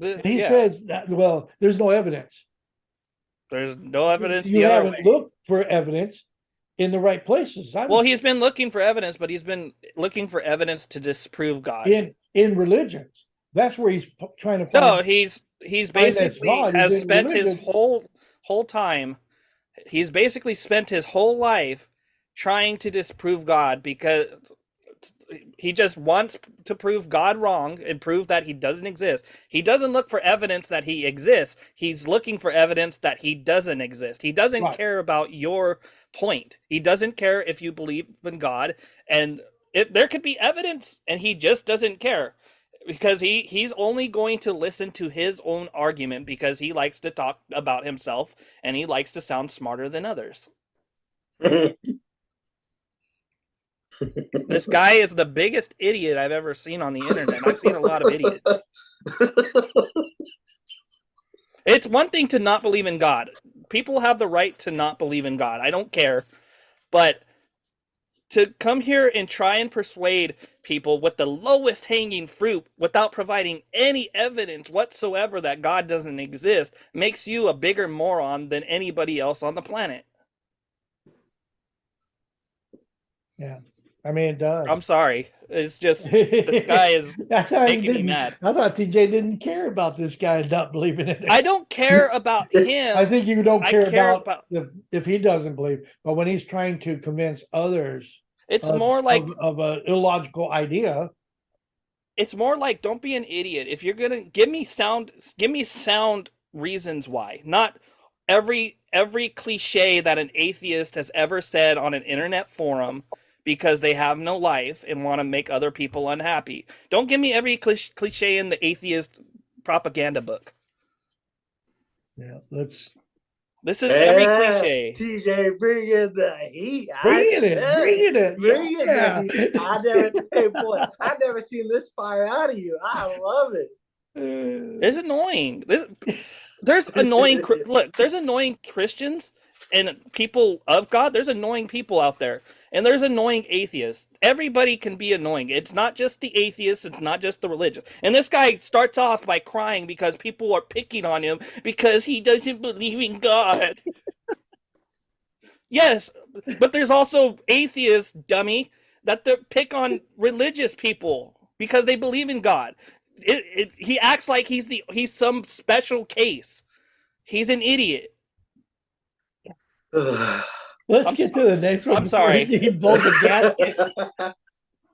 And he says that, well, there's no evidence. There's no evidence. You haven't looked for evidence in the right places. Well, he's been looking for evidence, but he's been looking for evidence to disprove God. In religions. That's where he's trying to find. No, he's basically has spent his whole time. He's basically spent his whole life trying to disprove God, because he just wants to prove God wrong and prove that he doesn't exist. He doesn't look for evidence that he exists. He's looking for evidence that he doesn't exist. He doesn't care about your point. He doesn't care if you believe in God, and there could be evidence, and he just doesn't care, because he's only going to listen to his own argument, because he likes to talk about himself and he likes to sound smarter than others. This guy is the biggest idiot I've ever seen on the internet. I've seen a lot of idiots. It's one thing to not believe in God. People have the right to not believe in God. I don't care. But to come here and try and persuade people with the lowest hanging fruit without providing any evidence whatsoever that God doesn't exist makes you a bigger moron than anybody else on the planet. Yeah. I mean, it does. I'm sorry. It's just, this guy is making me mad. I thought TJ didn't care about this guy not believing in it. I don't care about him. I think you don't care about if he doesn't believe, but when he's trying to convince others, it's more like of an illogical idea. It's more like, don't be an idiot. If you're gonna give me sound reasons why, not every cliche that an atheist has ever said on an internet forum, because they have no life and want to make other people unhappy. Don't give me every cliche in the atheist propaganda book. Yeah, this is every cliche. TJ, bring in the heat. Bring it. Yeah. I never seen this fire out of you. I love it. It's annoying. There's annoying. Look, there's annoying Christians and people of God. There's annoying people out there, and there's annoying atheists. Everybody can be annoying. It's not just the atheists. It's not just the religious. And this guy starts off by crying because people are picking on him because he doesn't believe in God. Yes, but there's also atheists, dummy, that they pick on religious people. because they believe in God. He acts like he's some special case. He's an idiot. Let's I'm get to the next one I'm before sorry. he blows a gasket.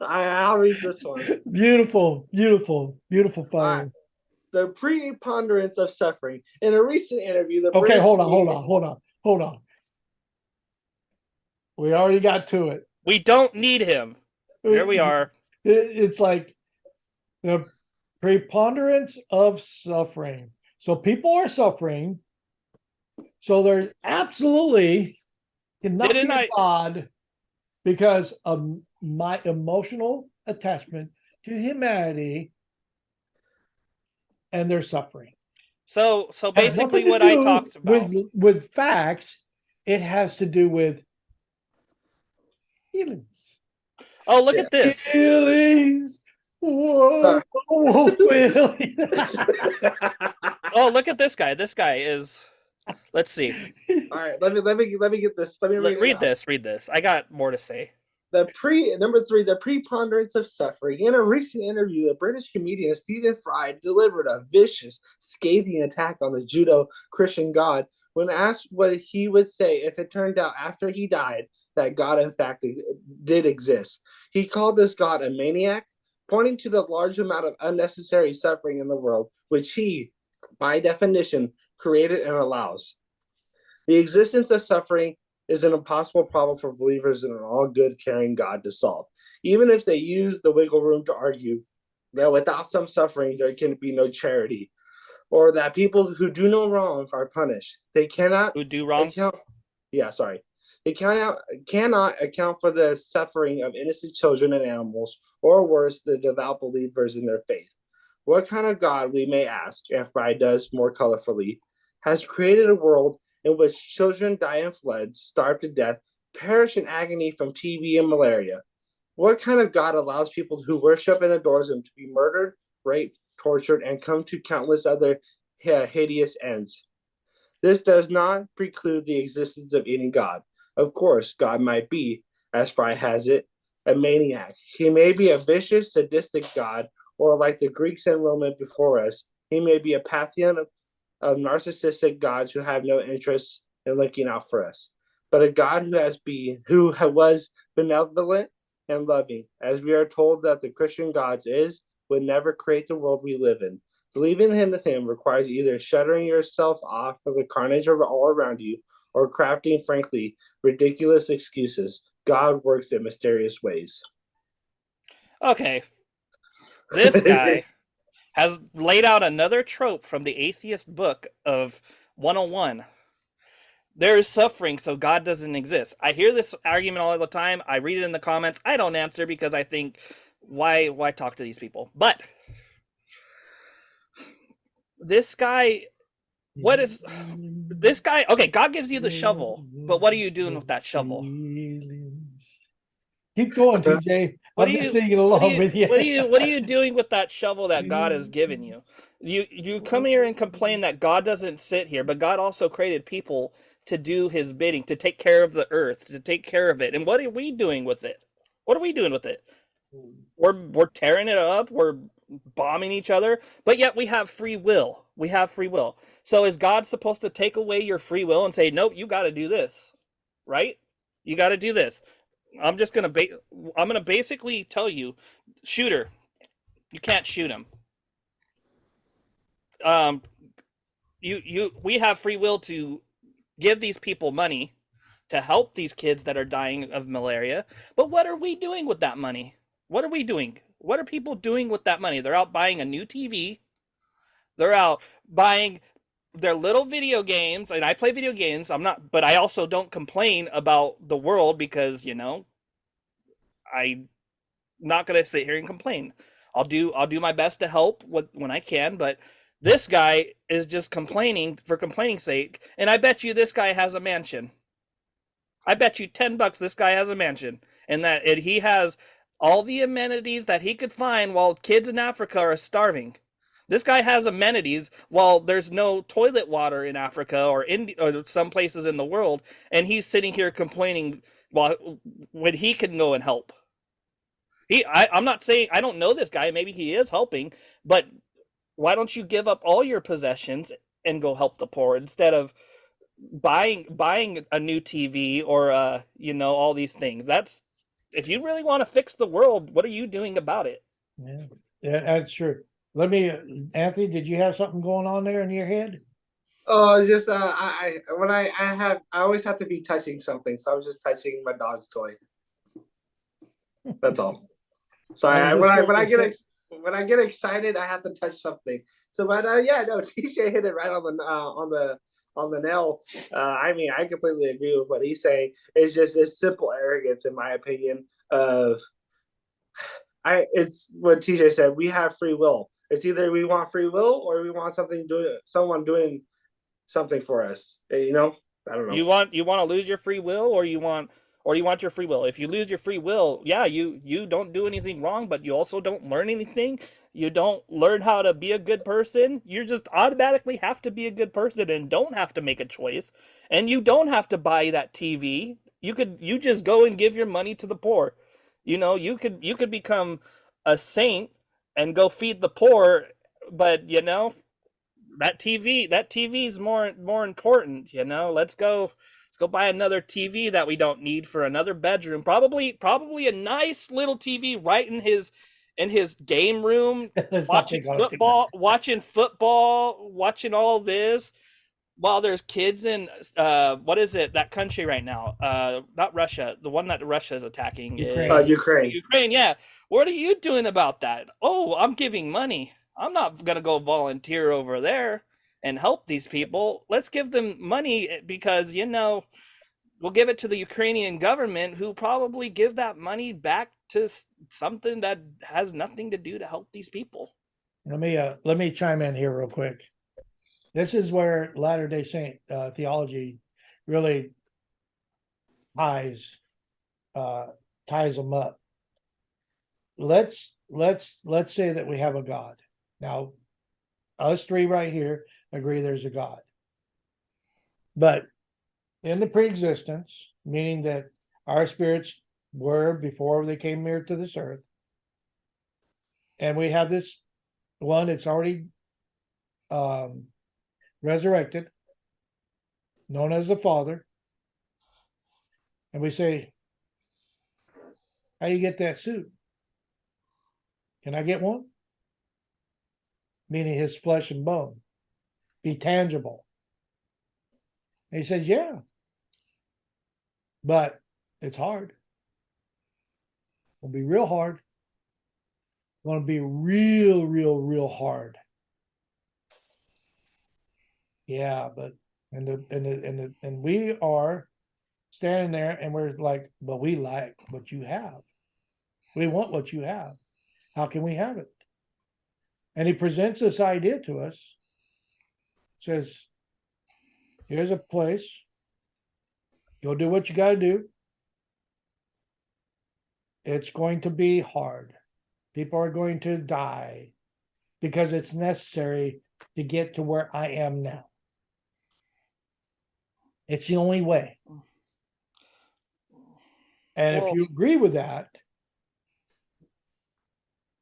I'll read this one. Beautiful, beautiful, beautiful All fire. right. The preponderance of suffering. In a recent interview, the Okay, British hold comedian- on. We already got to it. We don't need him. Here we are. It's like the preponderance of suffering. So people are suffering. So there's absolutely cannot Didn't be a I- God because of my emotional attachment to humanity and their suffering. So Has basically nothing to what I do talked about. with facts. It has to do with feelings. Oh, look Yeah. at this. Feelings. Whoa, whoa, feelings. Oh, look at this guy. This guy is. Let's see. All right, let me get this. Let me Read this. Read this. I got more to say. Number 3, the preponderance of suffering. In a recent interview, the British comedian Stephen Fry delivered a vicious, scathing attack on the Judeo-Christian God when asked what he would say if it turned out after he died that God in fact did exist. He called this God a maniac, pointing to the large amount of unnecessary suffering in the world, which he, by definition, created and allows. The existence of suffering is an impossible problem for believers in an all-good, caring God to solve, even if they use the wiggle room to argue that without some suffering there can be no charity, or that people who do no wrong are punished. They cannot Who do wrong? account. Yeah, sorry. They cannot account for the suffering of innocent children and animals, or worse, the devout believers in their faith. What kind of God, we may ask, and Fry does more colorfully, has created a world in which children die in floods, starve to death, perish in agony from TB and malaria? What kind of God allows people who worship and adores him to be murdered, raped, tortured, and come to countless other hideous ends? This does not preclude the existence of any God. Of course, God might be, as Fry has it, a maniac. He may be a vicious, sadistic God, or like the Greeks and Romans before us, he may be a pantheon of narcissistic gods who have no interest in looking out for us, but a God who was benevolent and loving, as we are told that the Christian gods would never create the world we live in. Believing in him requires either shuttering yourself off from the carnage all around you, or crafting, frankly, ridiculous excuses. God works in mysterious ways. Okay. This guy has laid out another trope from the atheist book of 101. There is suffering, so God doesn't exist. I hear this argument all the time. I read it in the comments. I don't answer because I think, why talk to these people? But this guy, what is this guy? Okay, God gives you the shovel, but what are you doing with that shovel? Keep going, TJ. I'm just singing along with you. What are you doing with that shovel that God has given you? You come here and complain that God doesn't sit here, but God also created people to do his bidding, to take care of the earth, to take care of it. And what are we doing with it? What are we doing with it? We're tearing it up, we're bombing each other, but yet we have free will. We have free will. So is God supposed to take away your free will and say, "Nope, you got to do this." Right? You got to do this. I'm gonna basically tell you, shooter, you can't shoot him. We have free will to give these people money to help these kids that are dying of malaria. But what are we doing with that money? What are we doing? What are people doing with that money? They're out buying a new TV. They're out buying their little video games, and I play video games. But I also don't complain about the world because I'm not gonna sit here and complain. I'll do my best to help when I can, but this guy is just complaining for complaining's sake, and I bet you this guy has a mansion. I bet you $10 this guy has a mansion, and he has all the amenities that he could find while kids in Africa are starving. This guy has amenities while there's no toilet water in Africa or some places in the world, and he's sitting here complaining when he can go and help. I'm not saying I don't know this guy. Maybe he is helping, but why don't you give up all your possessions and go help the poor instead of buying a new TV or all these things? That's if you really want to fix the world, what are you doing about it? Yeah, yeah, that's true. Let me, Anthony, did you have something going on there in your head? Oh, it's just when I always have to be touching something, so I was just touching my dog's toy. That's all. So when I get excited, I have to touch something. So, but yeah, no, TJ hit it right on the nail. I mean, I completely agree with what he's saying. It's simple arrogance, in my opinion. It's what TJ said. We have free will. It's either we want free will or we want someone doing something for us. You know, I don't know. You want to lose your free will, or you want your free will. If you lose your free will, yeah, you don't do anything wrong, but you also don't learn anything. You don't learn how to be a good person. You just automatically have to be a good person and don't have to make a choice. And you don't have to buy that TV. You just go and give your money to the poor. You could become a saint and go feed the poor, but that TV is more important. Let's go buy another TV that we don't need for another bedroom. Probably a nice little TV right in his game room, watching football, watching all this while there's kids in what is it, that country right now, not Russia, the one that Russia is attacking. Ukraine. Ukraine, yeah. What are you doing about that? Oh, I'm giving money. I'm not gonna go volunteer over there and help these people. Let's give them money because we'll give it to the Ukrainian government, who probably give that money back to something that has nothing to do to help these people. Let me chime in here real quick. This is where Latter-day Saint theology really ties them up. Let's say that we have a God. Now, us three right here agree there's a God. But in the pre-existence, meaning that our spirits were before they came here to this earth, and we have this one that's already resurrected, known as the Father, and we say, how you get that suit? Can I get one? Meaning his flesh and bone, be tangible. And he says, yeah, but it's hard. It'll be real hard. It's going to be real hard. Yeah, but and we are standing there and we're like, but we like what you have. We want what you have. How can we have it? And he presents this idea to us. Says, here's a place. Go do what you got to do. It's going to be hard. People are going to die because it's necessary to get to where I am now. It's the only way. And if you agree with that,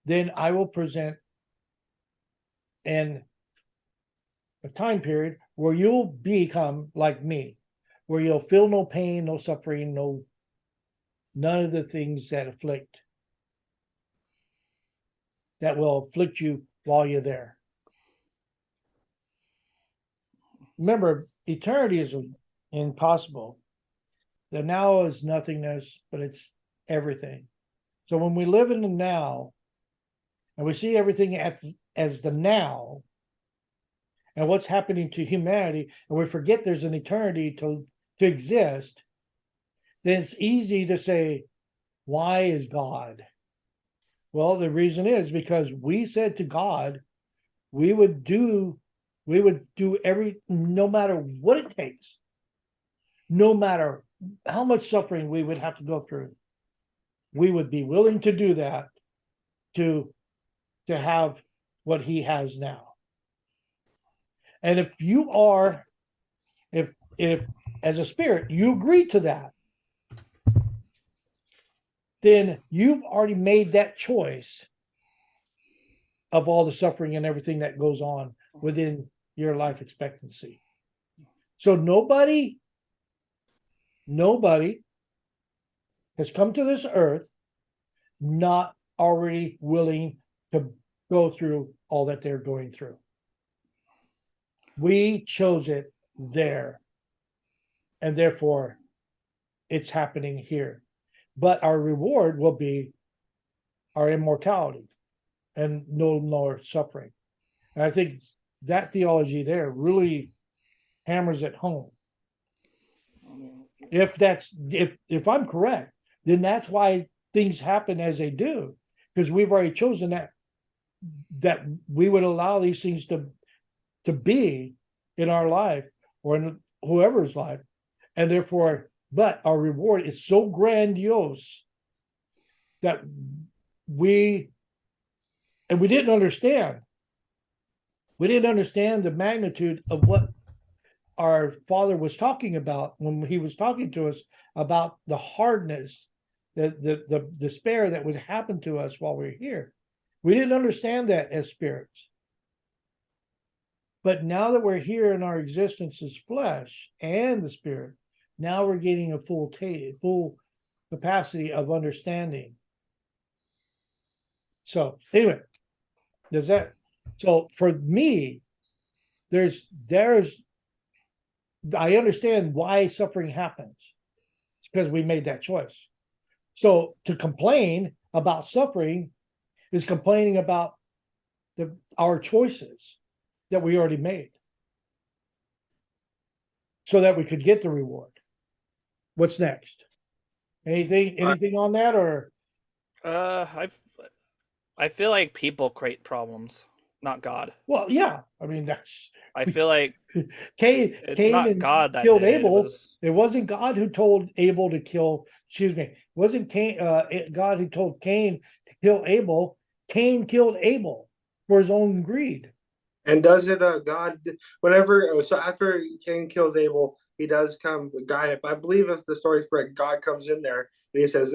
then I will present in a time period where you'll become like me, where you'll feel no pain, no suffering, none of the things that will afflict you while you're there. Remember, eternity is impossible. The now is nothingness, but it's everything. So when we live in the now, and we see everything as the now, and what's happening to humanity, and we forget there's an eternity to exist, then it's easy to say, why is God? Well, the reason is because we said to God, we would do no matter what it takes, no matter how much suffering we would have to go through, we would be willing to do that to have what he has now. And if you are, if as a spirit, you agree to that, then you've already made that choice of all the suffering and everything that goes on within your life expectancy. So nobody has come to this earth not already willing to go through all that they're going through. We chose it there, and therefore it's happening here. But our reward will be our immortality and no more suffering. And I think that theology there really hammers it home. If I'm correct, then that's why things happen as they do, because we've already chosen that we would allow these things to be in our life or in whoever's life, and therefore, but our reward is so grandiose that we didn't understand. We didn't understand the magnitude of what our Father was talking about when he was talking to us about the hardness, the despair that would happen to us while we're here. We didn't understand that as spirits. But now that we're here in our existence as flesh and the spirit, now we're getting a full capacity of understanding. So anyway, so for me, there's I understand why suffering happens. It's because we made that choice. So to complain about suffering is complaining about our choices that we already made, so that we could get the reward. What's next? Anything on that, or? I feel like people create problems, not God. Well, yeah. I mean, I feel like Cain not God that killed did it. Abel. It wasn't God who told Abel to kill. Excuse me. It wasn't God who told Cain to kill Abel. Cain killed Abel for his own greed. And does it God whenever so after Cain kills Abel, he does come God, I believe if the story's correct, God comes in there and he says,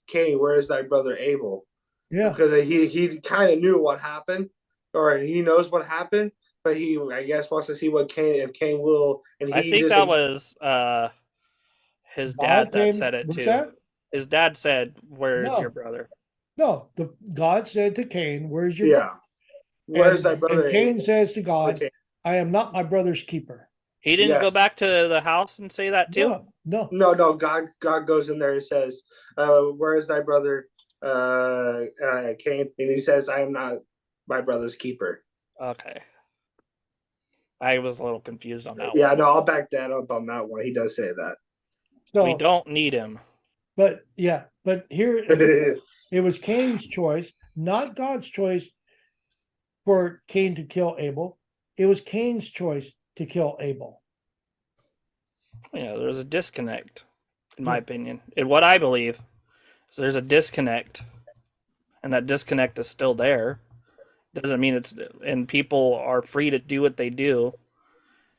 Cain, where is thy brother Abel? Yeah. Because he kind of knew what happened, or he knows what happened, but he, I guess, wants to see what if Cain will, and he I think just that was his dad that said it too. That? His dad said, "Where's No. your brother?" No, God said to Cain, "Where's your brother? Where's thy brother?" And Cain says to God, Okay. "I am not my brother's keeper." He didn't go back to the house and say that too? No. God goes in there and says, where is thy brother Cain? And he says, I am not my brother's keeper. Okay. I was a little confused on that one. Yeah, no, I'll back that up on that one. He does say that. So, we don't need him. But here it was Cain's choice, not God's choice for Cain to kill Abel. It was Cain's choice to kill Abel. Yeah, there's a disconnect, in my opinion. In what I believe, there's a disconnect, and that disconnect is still there. Doesn't mean it's, and people are free to do what they do,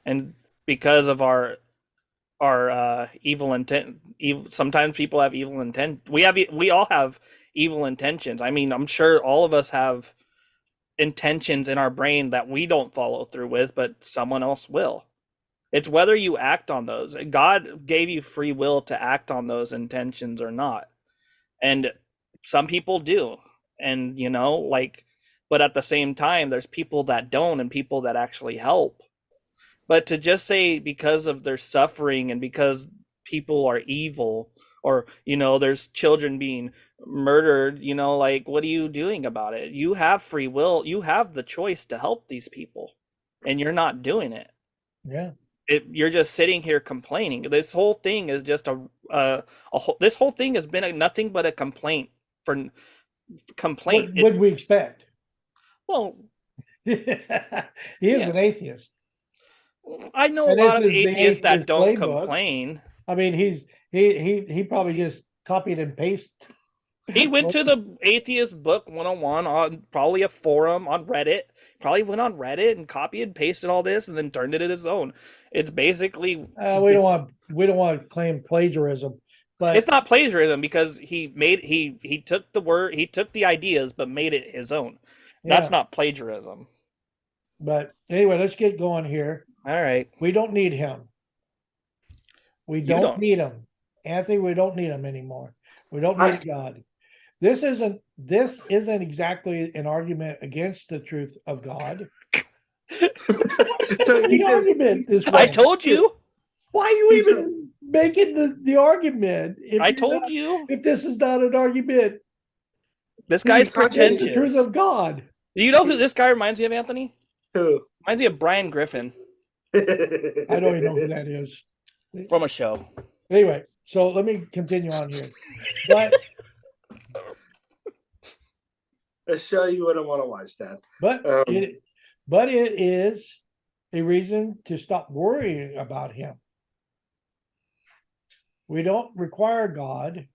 and because of our evil intent, sometimes people have evil intent. We all have evil intentions. I mean, I'm sure all of us have intentions in our brain that we don't follow through with, but someone else will. It's whether you act on those. God gave you free will to act on those intentions or not. And some people do. And, but at the same time, there's people that don't and people that actually help. But to just say because of their suffering and because people are evil, or, there's children being murdered, what are you doing about it? You have free will. You have the choice to help these people, and you're not doing it. Yeah. You're just sitting here complaining. This whole thing is just this whole thing has been nothing but a complaint. What would we expect? Well, he is an atheist. I know a lot of atheists that don't complain. I mean, he probably just copied and pasted. He went to the Atheist Book 101 on probably a forum on Reddit. Probably went on Reddit and copied and pasted all this and then turned it in his own. It's basically we don't want to claim plagiarism, But It's not plagiarism because he took the ideas but made it his own. That's yeah, not plagiarism. but anyway, let's get going here. All right. We don't need him. We You don't don't. need him. Anthony, we don't need him anymore. We don't need God. This isn't exactly an argument against the truth of God. So The argument this way. I told you. Why are you even making the argument? I told you. If this is not an argument This guy's against the truth pretentious. of God. You know who this guy reminds me of, Anthony? Who? Reminds me of Brian Griffin I don't even know who that is. from a show. Anyway, so let me continue on here. But A show you wouldn't want to watch that. But it is a reason to stop worrying about him. We don't require God.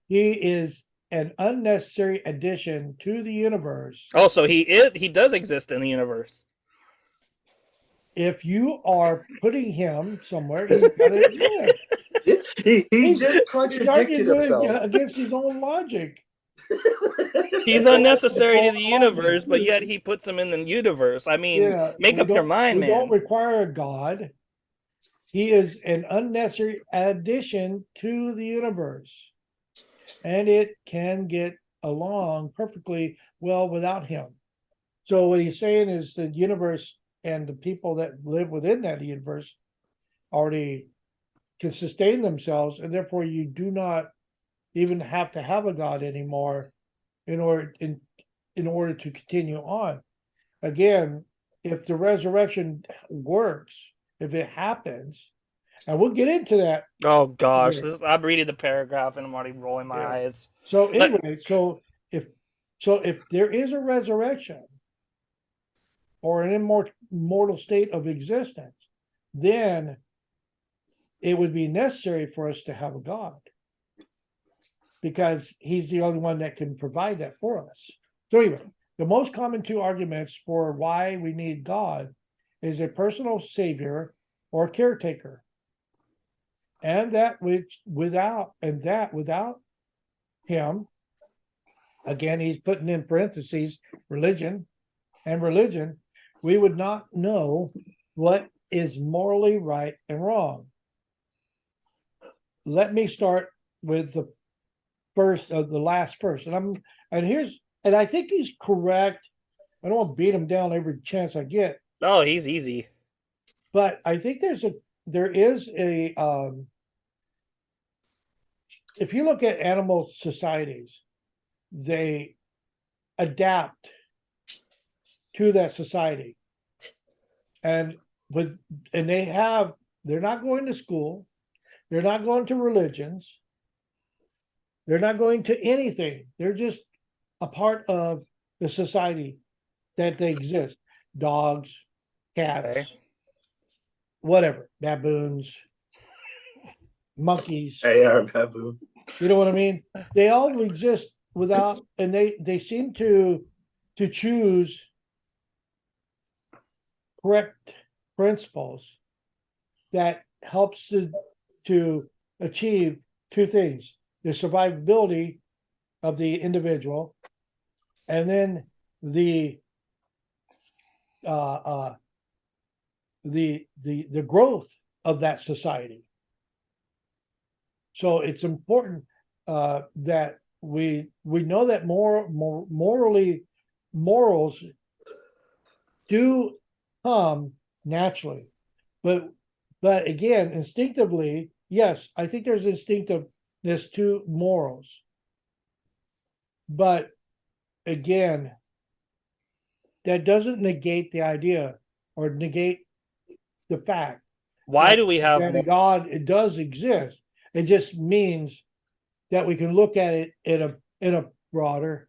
He is an unnecessary addition to the universe. Oh, so he does exist in the universe. If you are putting him somewhere, he's got to exist. He just contradicted himself against his own logic. He's unnecessary to the universe, but yet he puts him in the universe. I mean, make up your mind, man. We don't require a God. He is an unnecessary addition to the universe. And it can get along perfectly well without him. So what he's saying is the universe and the people that live within that universe already can sustain themselves, and therefore you do not even have to have a God anymore in order to continue on. Again, if the resurrection works, if it happens, and we'll get into that. Oh gosh, I'm reading the paragraph and I'm already rolling my eyes. So anyway, so if there is a resurrection or an immortal state of existence, then it would be necessary for us to have a God, because he's the only one that can provide that for us. So anyway, the most common two arguments for why we need God is a personal savior or caretaker. And without him, again, he's putting in parentheses, religion, we would not know what is morally right and wrong. Let me start with the last verse. And I think he's correct. I don't want to beat him down every chance I get. Oh, he's easy. But I think there is a if you look at animal societies, they adapt to that society. And they're not going to school, they're not going to religions, they're not going to anything. They're just a part of the society that they exist. Dogs, cats, whatever, baboons, monkeys. Hey, our baboon. You know what I mean? They all exist without, and they seem to choose correct principles that helps to achieve two things: the survivability of the individual, and then the growth of that society. So it's important that we know that morals do come naturally, but again, instinctively, yes, I think there's instinctiveness to morals. But again, that doesn't negate the idea or negate the fact. Why do we have that God? It does exist. It just means that we can look at it in a broader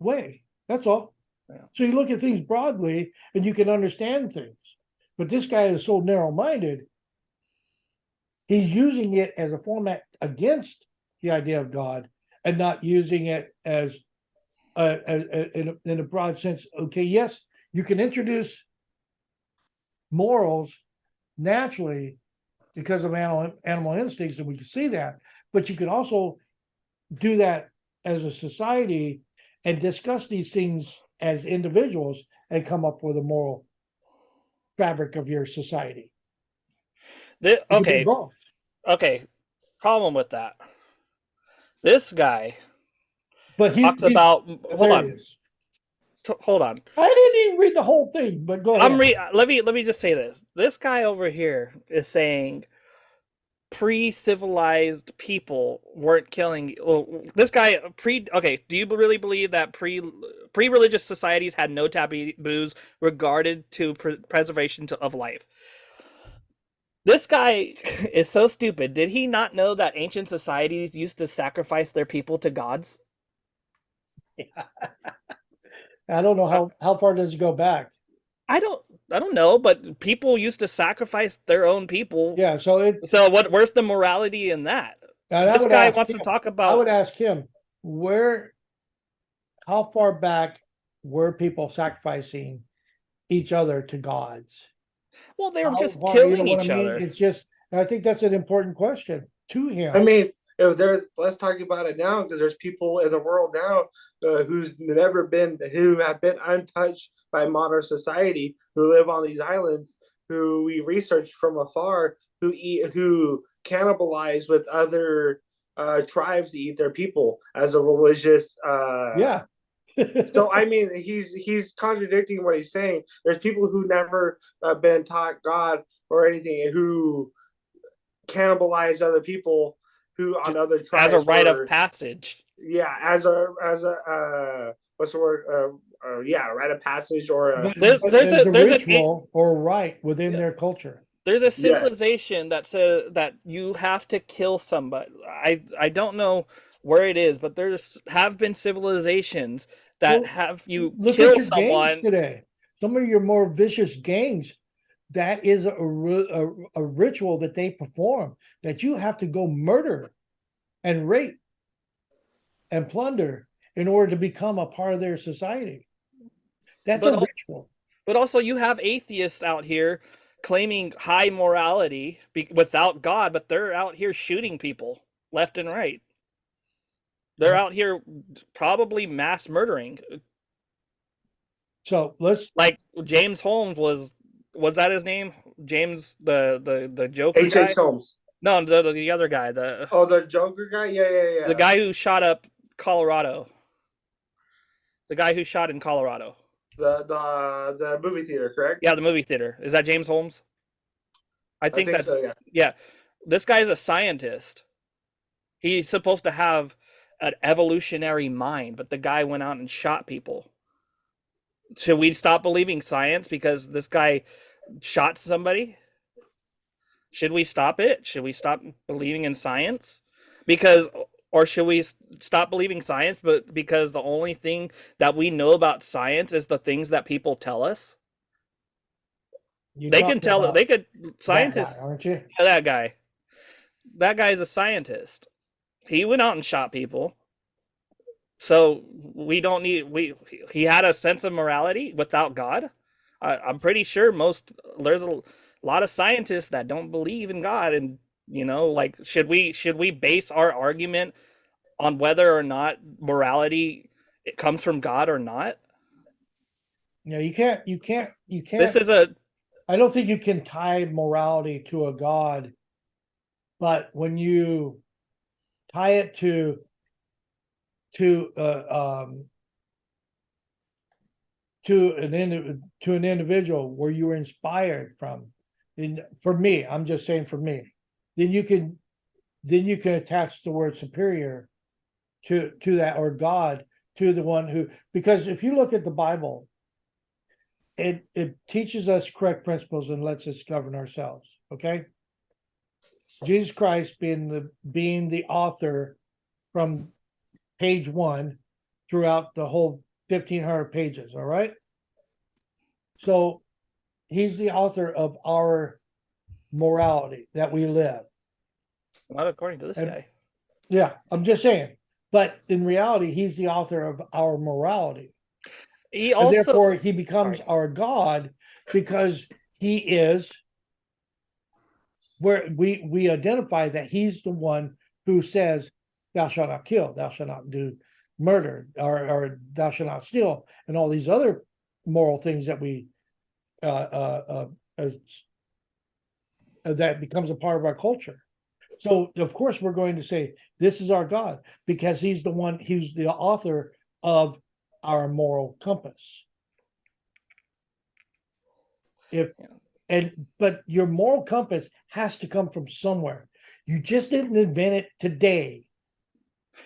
way. That's all. Yeah. So you look at things broadly and you can understand things. But this guy is so narrow-minded. He's using it as a format against the idea of God and not using it as in a broad sense. Okay, yes, you can introduce morals naturally, because of animal instincts, and we can see that. But you can also do that as a society and discuss these things as individuals and come up with a moral fabric of your society. Okay, okay. Problem with that. This guy but talks about. Hold on. Hilarious. Hold on. I didn't even read the whole thing, but go ahead. Let me just say this. This guy over here is saying pre-civilized people weren't killing. Well, this guy okay, do you really believe that pre-religious societies had no taboos regarded to preservation of life? This guy is so stupid. Did he not know that ancient societies used to sacrifice their people to gods? I don't know how far does it go back. I don't know, but people used to sacrifice their own people. Yeah, so where's the morality in that? And this guy wants to talk about. I would ask him how far back were people sacrificing each other to gods? Well, they were just killing each other. It's just, I think that's an important question to him. I mean, let's talk about it now, because there's people in the world now who have been untouched by modern society, who live on these islands, who we researched from afar, who cannibalize with other tribes to eat their people as a religious. Yeah. So I mean, he's contradicting what he's saying. There's people who never been taught God or anything, who cannibalize other people who on other tribes as a rite of passage. Yeah, as a what's the word? Rite of passage, or there's a ritual or rite within their culture. There's a civilization that says that you have to kill somebody. I don't know where it is, but have been civilizations that have you kill someone today. Some of your more vicious gangs, that is a ritual that they perform, that you have to go murder and rape and plunder in order to become a part of their society. That's a ritual. But also you have atheists out here claiming high morality without God, but they're out here shooting people left and right. They're out here probably mass murdering. So let's, like James Holmes was that his name? James the Joker H.H. guy? Holmes. No, the other guy. The Joker guy? Yeah. The guy who shot up Colorado. The guy who shot in Colorado. The movie theater, correct? Yeah, the movie theater. Is that James Holmes? I think that's so, yeah. Yeah. This guy's a scientist. He's supposed to have an evolutionary mind, but the guy went out and shot people. Should we stop believing science because this guy shot somebody? Should we stop it? Should we stop believing in science? Or should we stop believing science but because the only thing that we know about science is the things that people tell us? Scientists, aren't you? That guy. That guy's a scientist. He went out and shot people. So he had a sense of morality without God. I'm pretty sure there's a lot of scientists that don't believe in God, and should we base our argument on whether or not morality it comes from God or not? Yeah, you can't. I don't think you can tie morality to a God, but when you tie it to an individual where you were inspired from, and for me, I'm just saying for me, then you can attach the word superior to that, or God, to the one who, because if you look at the Bible, it teaches us correct principles and lets us govern ourselves. Okay. Jesus Christ being the author from page 1 throughout the whole 1,500 pages. All right. So he's the author of our morality that we live. Not according to this guy. Yeah, I'm just saying. But in reality, he's the author of our morality. Therefore, he becomes our God because he is where we identify that he's the one who says, "Thou shalt not kill, thou shalt not do murder, or thou shalt not steal," and all these other moral things that we that becomes a part of our culture. So of course we're going to say this is our God because he's the one, he's the author of our moral compass. But your moral compass has to come from somewhere. You just didn't invent it today.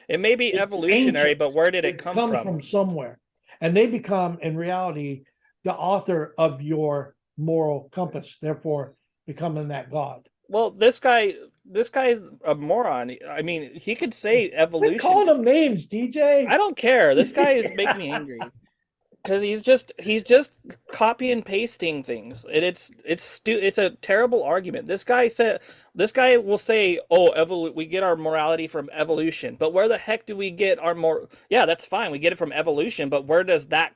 It may be It's evolutionary, ancient. but where did it It come comes from? somewhere, and they become in reality the author of your moral compass, therefore becoming that God. Well, this guy's a moron. I mean, he could say Quit evolution. calling them names, DJ. I don't care. This guy is making me angry because he's just copy and pasting things, and it's a terrible argument. This guy will say, "Oh, we get our morality from evolution," but where the heck do we get our more? Yeah, that's fine. We get it from evolution, but where does that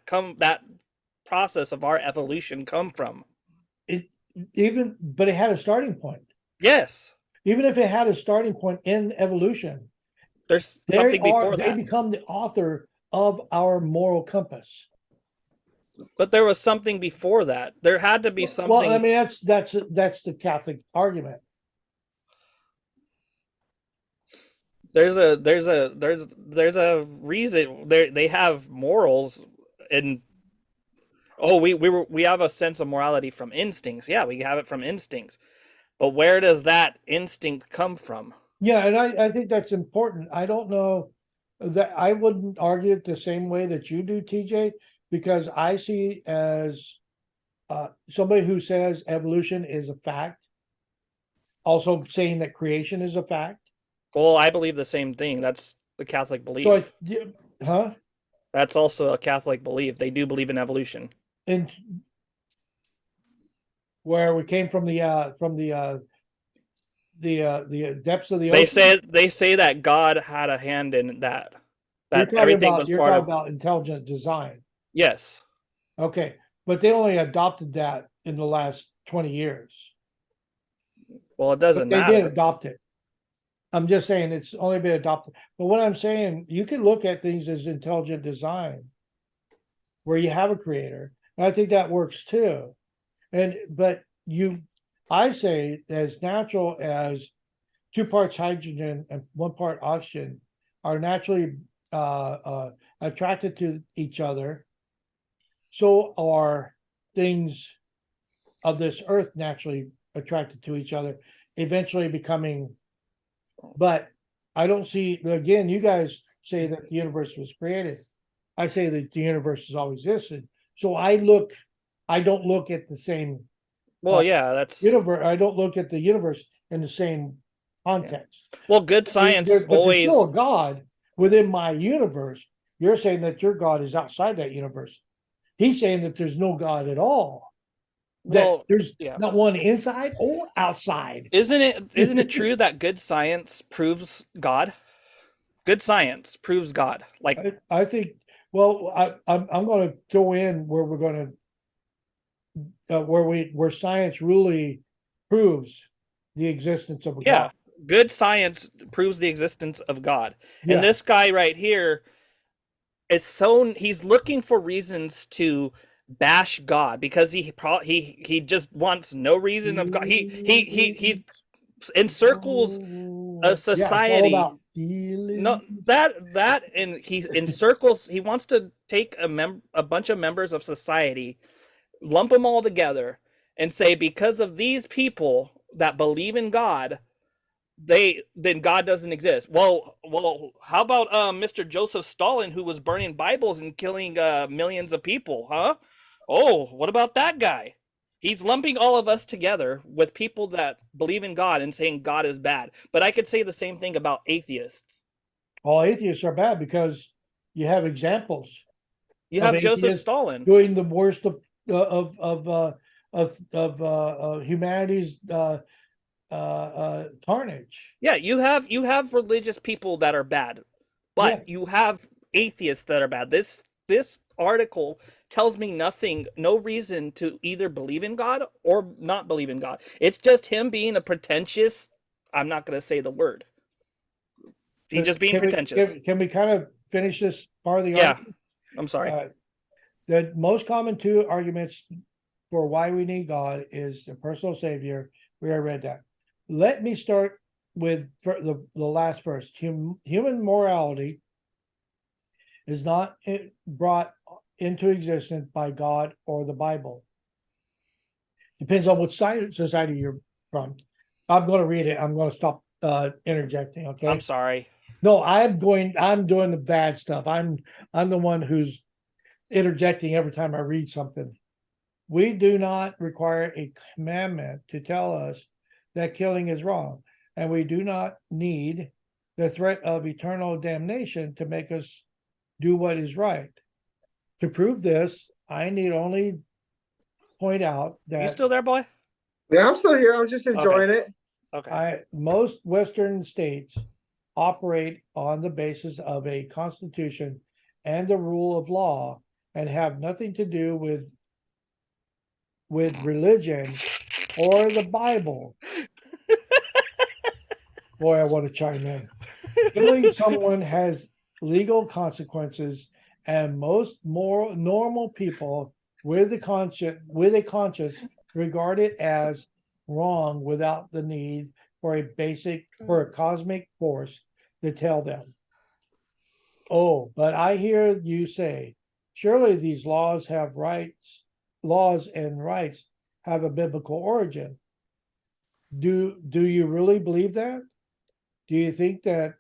process of our evolution come from? But it had a starting point. Yes. Even if it had a starting point in evolution, there's something before they that. become the author of our moral compass. But there was something before that. There had to be something. Well, I mean, that's the Catholic argument. There's a reason they have morals, and we have a sense of morality from instincts. Yeah, we have it from instincts. But where does that instinct come from? Yeah, and I think that's important. I don't know that I wouldn't argue it the same way that you do, TJ, because I see as somebody who says evolution is a fact, also saying that creation is a fact. Well, I believe the same thing. That's the Catholic belief. So, That's also a Catholic belief. They do believe in evolution. And where we came from the depths of the ocean. They say that God had a hand in that. That everything was part of. You're talking about intelligent design. Yes. Okay, but they only adopted that in the last 20 years. Well, it doesn't matter. They did adopt it. I'm just saying it's only been adopted. But what I'm saying, you can look at things as intelligent design, where you have a creator, and I think that works too. But I say as natural as 2 parts hydrogen and 1 part oxygen are naturally attracted to each other, so are things of this earth naturally attracted to each other, eventually becoming. But I don't see, again, you guys say that the universe was created. I say that the universe has always existed. So I don't look at the same. Well, yeah, that's universe. I don't look at the universe in the same context. Yeah. Well, good science but there's still a God within my universe. You're saying that your God is outside that universe. He's saying that there's no God at all. Well, there's not one inside or outside. Isn't it true that good science proves God? Good science proves God. Like I think. Well, I'm going to throw in where we're going to where science really proves the existence of a God. Good science proves the existence of God. Yeah. And this guy right here he's looking for reasons to bash God because he just wants no reason of God. He encircles a society. No, that and he encircles. He wants to take a bunch of members of society, lump them all together, and say because of these people that believe in God, then God doesn't exist. Well, how about Mr. Joseph Stalin, who was burning Bibles and killing millions of people, huh? Oh, what about that guy? He's lumping all of us together with people that believe in God and saying God is bad. But I could say the same thing about atheists. All atheists are bad because you have examples. You have Joseph Stalin doing the worst of humanity's carnage. Yeah, you have religious people that are bad, but you have atheists that are bad. This article tells me nothing, no reason to either believe in God or not believe in God. It's just him being a pretentious, I'm not going to say the word. He's just being pretentious. Can we kind of finish this part of the Yeah, argument? I'm sorry. The most common two arguments for why we need God is a personal savior. We already read that. Let me start with the last verse. Human morality is not brought into existence by God or the Bible. Depends on which society you're from. I'm going to read it. I'm going to stop interjecting. Okay. I'm sorry. No, I'm doing the bad stuff. I'm the one who's interjecting every time I read something. We do not require a commandment to tell us that killing is wrong, and we do not need the threat of eternal damnation to make us do what is right. To prove this, I need only point out that You still there, boy? Yeah, I'm still here. I'm just enjoying it. Okay. Most Western states operate on the basis of a constitution and the rule of law and have nothing to do with religion or the Bible. Boy, I want to chime in. Killing someone has legal consequences, and most more normal people with a conscience regard it as wrong without the need for a cosmic force to tell them. Oh, but I hear you say, surely these laws and rights have a biblical origin. Do you really believe that? Do you think that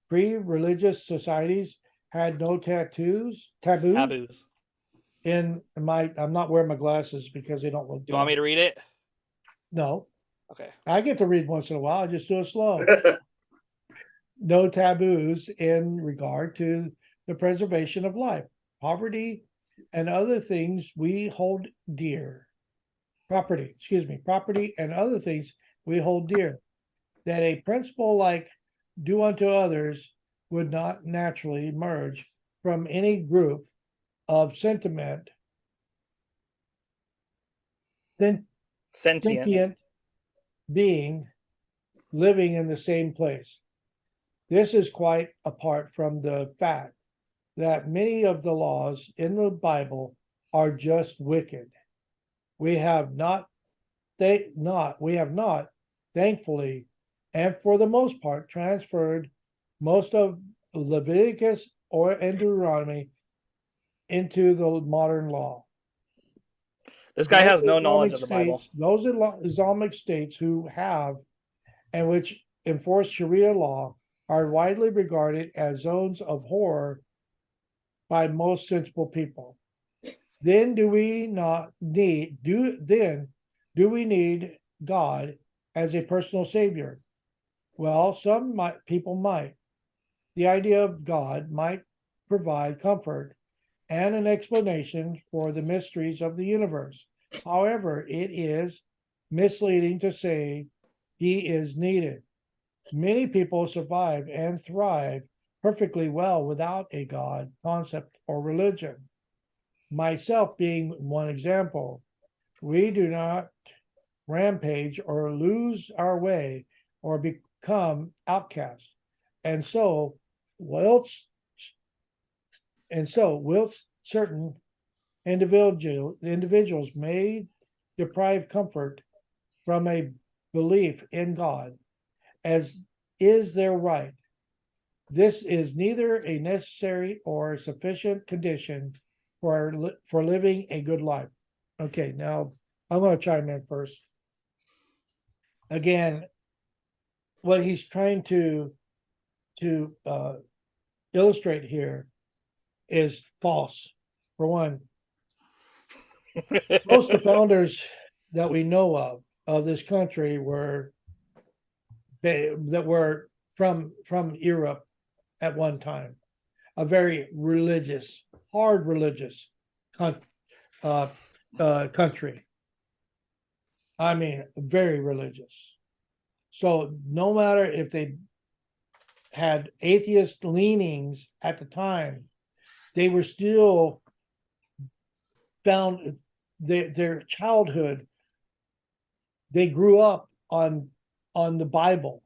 pre-religious societies had no taboos? Taboos. I'm not wearing my glasses because they don't look good. You want me to read it? No. Okay. I get to read once in a while. I just do it slow. No taboos in regard to the preservation of life, poverty, and other things we hold dear. Property and other things we hold dear. That a principle like do unto others would not naturally emerge from any group of sentient being living in the same place. This is quite apart from the fact that many of the laws in the Bible are just wicked. We have not, thankfully, and for the most part, transferred most of Leviticus and Deuteronomy into the modern law. This guy has no knowledge of the Bible. Those Islamic states who have and which enforce Sharia law are widely regarded as zones of horror by most sensible people. Then do we need God as a personal savior? Well, people might. The idea of God might provide comfort and an explanation for the mysteries of the universe. However, it is misleading to say he is needed. Many people survive and thrive perfectly well without a God concept or religion. Myself being one example. We do not rampage or lose our way or become outcast. And so, whilst certain individuals may deprive comfort from a belief in God, as is their right, this is neither a necessary or sufficient condition for living a good life. Okay, now I'm going to chime in first. Again, what he's trying to illustrate here is false. For one, most of the founders that we know of this country were from Europe at one time, a very religious, hard religious country. I mean, very religious. So no matter if they had atheist leanings at the time, they were still found their childhood, they grew up on the Bible.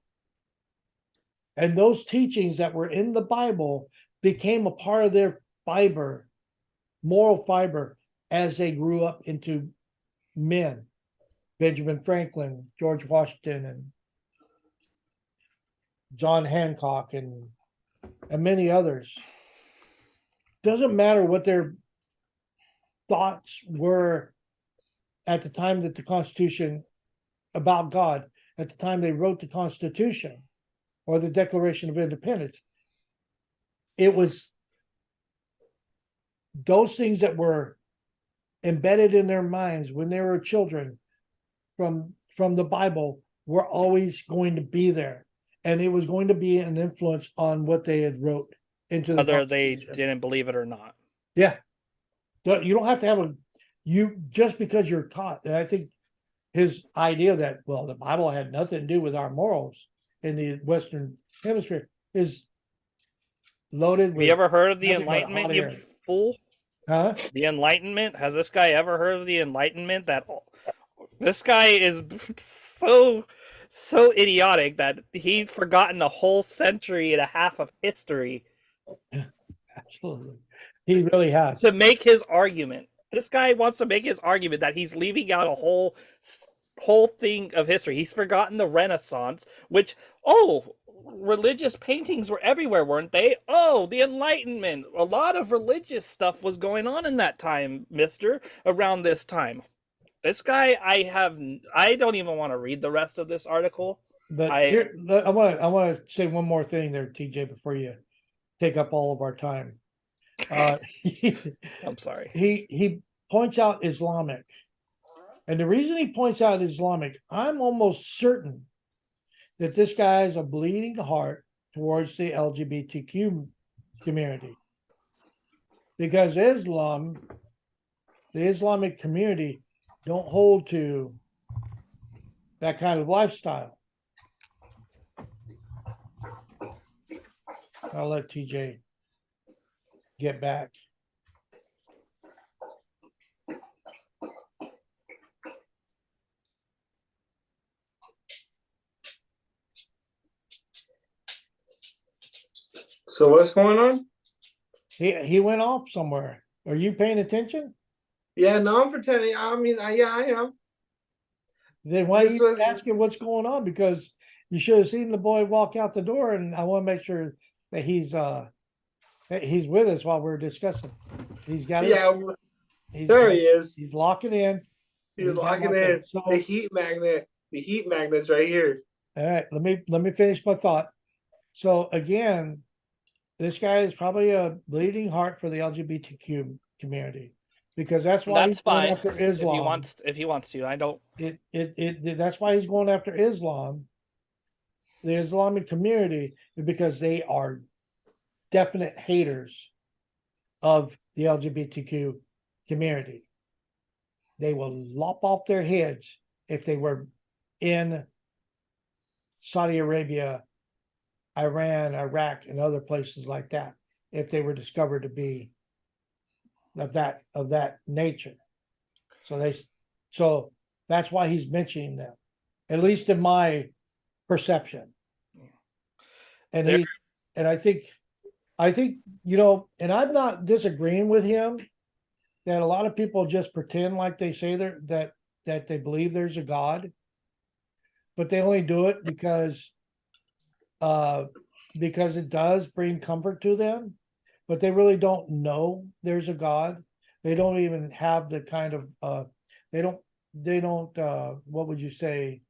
And those teachings that were in the Bible became a part of their fiber, moral fiber, as they grew up into men. Benjamin Franklin, George Washington, and John Hancock, and many others. Doesn't matter what their thoughts were at the time that the Constitution about God, at the time they wrote the Constitution or the Declaration of Independence. It was those things that were embedded in their minds when they were children from the Bible were always going to be there. And it was going to be an influence on what they had wrote into the Whether they Constitution. didn't believe it or not. Yeah. You don't have to have just because you're taught. And I think his idea that, well, the Bible had nothing to do with our morals in the Western Hemisphere is loaded with. Have you ever heard of the nothing but hot Enlightenment, you air. fool? Huh? The Enlightenment? Has this guy ever heard of the Enlightenment? That this guy is so idiotic that he's forgotten a whole century and a half of history Absolutely. He really has. to make his argument. This guy wants to make his argument that he's leaving out a whole thing of history. He's forgotten the Renaissance, which, religious paintings were everywhere, weren't they? Oh, the Enlightenment. A lot of religious stuff was going on in that time, mister, around this time. This guy, I don't even want to read the rest of this article. But I want to say one more thing there, TJ, before you take up all of our time. I'm sorry. He points out Islamic. And the reason he points out Islamic, I'm almost certain that this guy has a bleeding heart towards the LGBTQ community. Because the Islamic community, don't hold to that kind of lifestyle. I'll let TJ get back. So what's going on? He went off somewhere. Are you paying attention? Yeah, no, I'm pretending. I mean, yeah, I am. Then why are This you was- asking what's going on? Because you should have seen the boy walk out the door, and I want to make sure that he's with us while we're discussing. He's got Yeah, there he is. He's locking in. He's got locking locked in. So, The heat magnet. The heat magnet's right here. all right, let me finish my thought. So again, this guy is probably a bleeding heart for the LGBTQ community, because that's why That's he's going fine. after Islam. If he wants to. I don't. That's why he's going after Islam, the Islamic community, because they are definite haters of the LGBTQ community. They will lop off their heads if they were in Saudi Arabia, Iran, Iraq, and other places like that, if they were discovered to be of that nature. So that's why he's mentioning them, at least in my perception. And I think, and I'm not disagreeing with him that a lot of people just pretend like they say that they believe there's a God, but they only do it because it does bring comfort to them, but they really don't know there's a God. They don't even have the kind of they don't what would you say?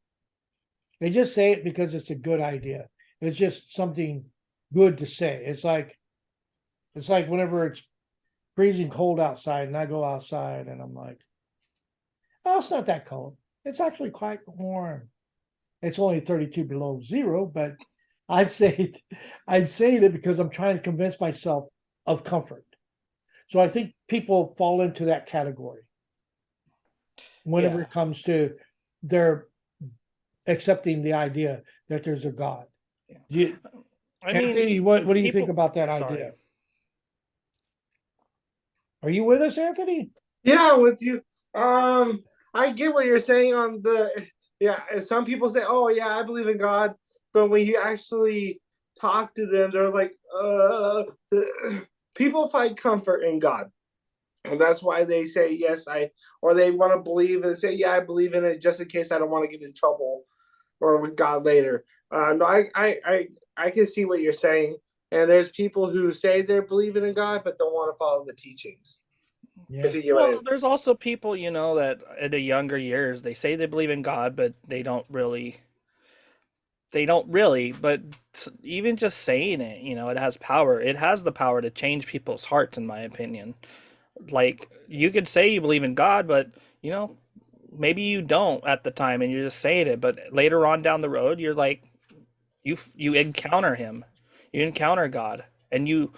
They just say it because it's a good idea. It's just something good to say. It's like whenever it's freezing cold outside and I go outside and I'm like, oh, it's not that cold. It's actually quite warm. It's only 32 below zero, but I'm saying it because I'm trying to convince myself of comfort. So I think people fall into that category whenever it comes to their accepting the idea that there's a God. Anthony, what do you think about that idea? Are you with us, Anthony? Yeah, with you. I get what you're saying on the yeah. Some people say, "Oh yeah, I believe in God," but when you actually talk to them, they're like, People find comfort in God, and that's why they say yes, or they want to believe and say, "Yeah, I believe in it," just in case I don't want to get in trouble or with God later. No, I can see what you're saying, and there's people who say they're believing in God but don't want to follow the teachings. If Yeah. you get what I Well, mean. there's also people, that at the younger years they say they believe in God, but they don't really. They don't really, but even just saying it, it has power. It has the power to change people's hearts, in my opinion. Like, you could say you believe in God, but you know, maybe you don't at the time, and you're just saying it. But later on down the road, you're like, you encounter Him, you encounter God, and you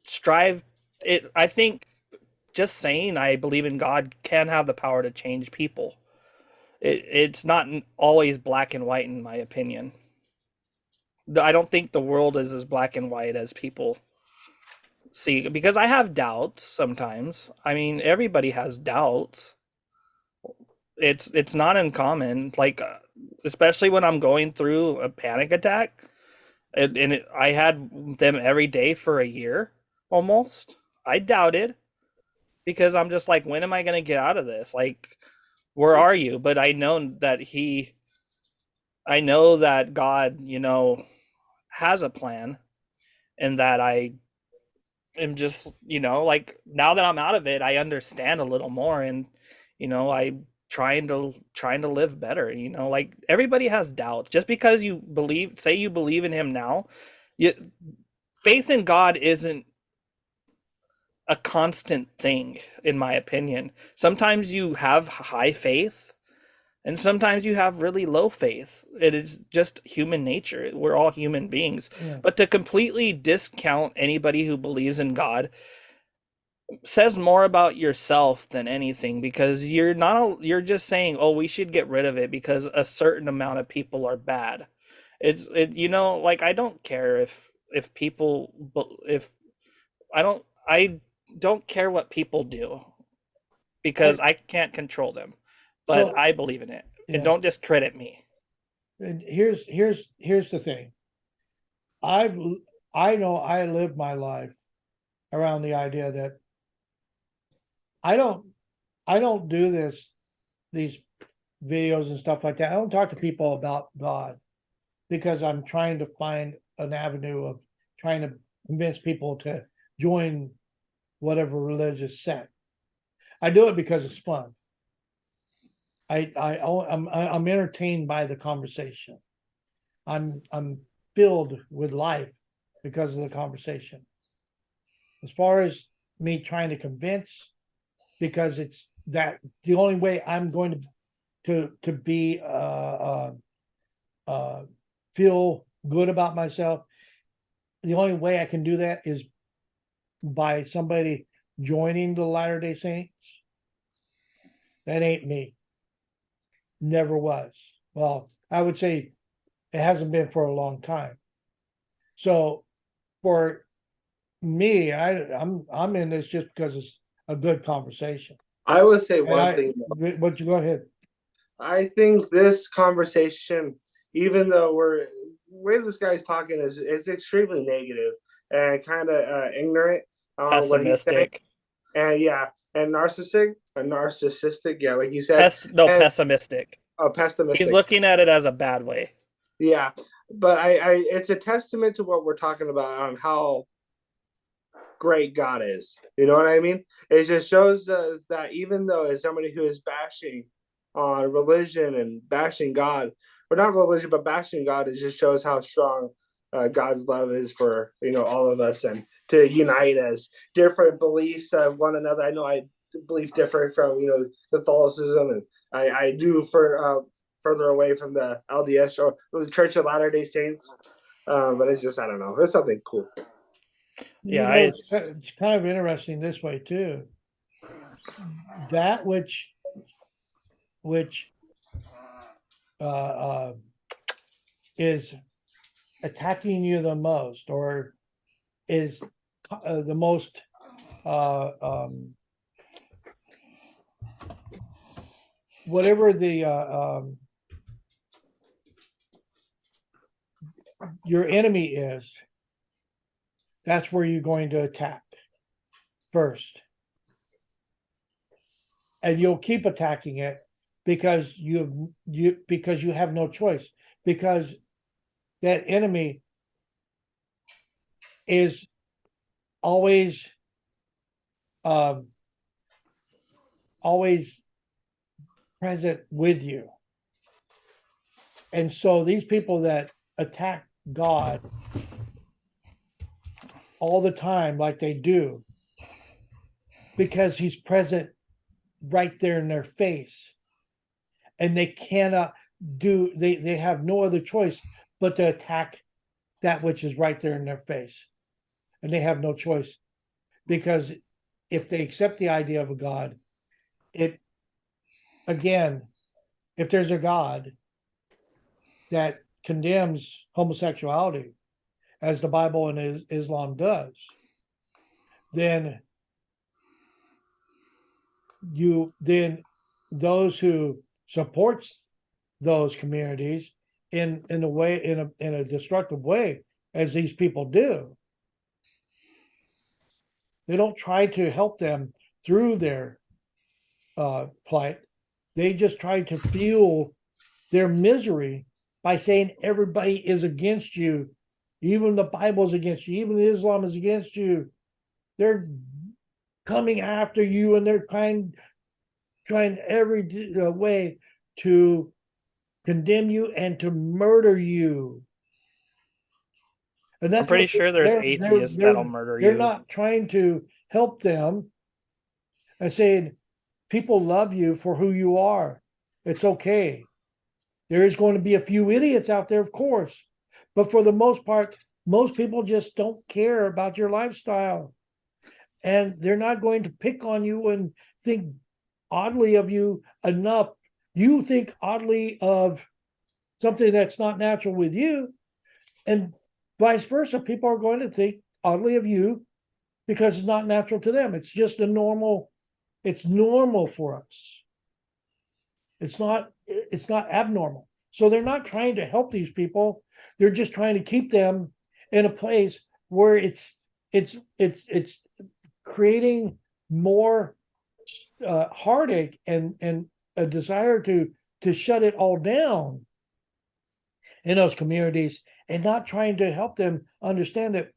strive. It. I think just saying I believe in God can have the power to change people. It's not always black and white, in my opinion. I don't think the world is as black and white as people see, because I have doubts sometimes. I mean, everybody has doubts. It's not uncommon, like, especially when I'm going through a panic attack, I had them every day for a year almost. I doubted, because I'm just like, when am I going to get out of this? Like, where are you? But I know that God, has a plan, and that I am just, like, now that I'm out of it, I understand a little more, and I trying to live better. Like, everybody has doubts. Just because you believe in Him now, you, faith in God isn't a constant thing, in my opinion. Sometimes you have high faith, and sometimes you have really low faith. It is just human nature. We're all human beings. Yeah. But to completely discount anybody who believes in God says more about yourself than anything, because you're just saying, "Oh, we should get rid of it because a certain amount of people are bad." Like, I don't care if people if I don't care what people do, because I, I can't control them. But so I believe in it. And yeah. don't discredit me. And here's the thing. I've I know I live my life around the idea that I don't I don't do these videos and stuff like that. I don't talk to people about God because I'm trying to find an avenue of trying to convince people to join whatever religious sect. I do it because it's fun. I'm entertained by the conversation. I'm filled with life because of the conversation. As far as me trying to convince, because it's that the only way I'm going to be uh, feel good about myself. The only way I can do that is by somebody joining the Latter Day Saints. That ain't me. Never was. Well, I would say it hasn't been for a long time. So for me, I'm in this just because it's a good conversation. I would say And one thing. but you go ahead. I think this conversation, even though the way this guy's talking is extremely negative and kind of ignorant on what he's saying, Pessimistic. and yeah, and narcissistic, yeah, like you said, No, and pessimistic. He's pessimistic, looking at it as a bad way. yeah. But it's a testament to what we're talking about on how great God is. You know what I mean? It just shows us that even though as somebody who is bashing on religion and bashing God, or not religion, but bashing God, it just shows how strong God's love is for all of us, and to unite us, different beliefs of one another. I know I believe different from Catholicism, and I do for further away from the LDS or the Church of Latter Day Saints. But it's just I don't know. It's something cool. You Yeah, know, it's kind of interesting this way too. That which uh, is attacking you the most, or is the most uh, um, whatever the your enemy is, that's where you're going to attack first. And you'll keep attacking it because you have no choice, because that enemy is always always present with you. And so these people that attack God all the time, like they do, because he's present right there in their face, and they cannot do, they have no other choice but to attack that which is right there in their face. And they have no choice, because if they accept the idea of a God, it, again, if there's a God that condemns homosexuality, as the Bible and Islam does, then those who supports those communities in a way, in a destructive way, as these people do, they don't try to help them through their plight. They just try to fuel their misery by saying everybody is against you. Even the Bible is against you. Even Islam is against you. They're coming after you, and they're trying every way to condemn you and to murder you. And that's I'm pretty sure there's atheists that'll murder you. They're not trying to help them and saying, people love you for who you are. It's okay. There is going to be a few idiots out there, of course, but for the most part, most people just don't care about your lifestyle, and they're not going to pick on you and think oddly of you enough. You think oddly of something that's not natural with you, and vice versa. People are going to think oddly of you because it's not natural to them. It's just it's normal for us. It's not abnormal. So they're not trying to help these people. They're just trying to keep them in a place where it's creating more heartache and a desire to shut it all down in those communities, and not trying to help them understand that,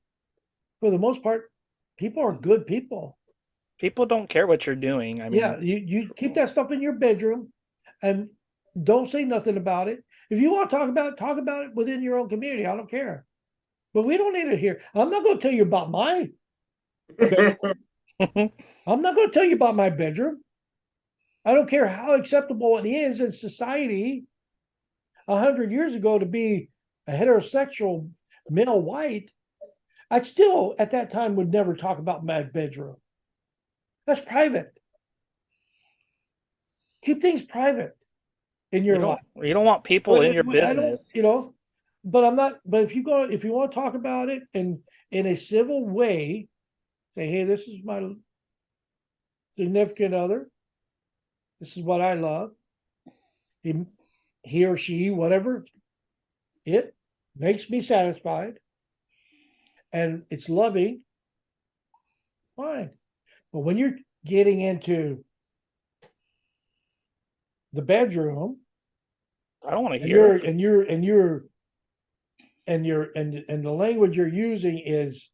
for the most part, people are good people. People don't care what you're doing. I mean, yeah, you keep that stuff in your bedroom and don't say nothing about it. If you want to talk about it within your own community. I don't care. But we don't need it here. I'm not going to tell you about my bedroom. I'm not going to tell you about my bedroom. I don't care how acceptable it is in society 100 years ago to be a heterosexual male white. I still, at that time, would never talk about my bedroom. That's private. Keep things private in your life. You don't want people in your business. But I'm not. But if you want to talk about it in a civil way, say, hey, this is my significant other. This is what I love. He or she, whatever, it makes me satisfied, and it's loving. Fine. But when you're getting into the bedroom, I don't want to hear. And the language you're using is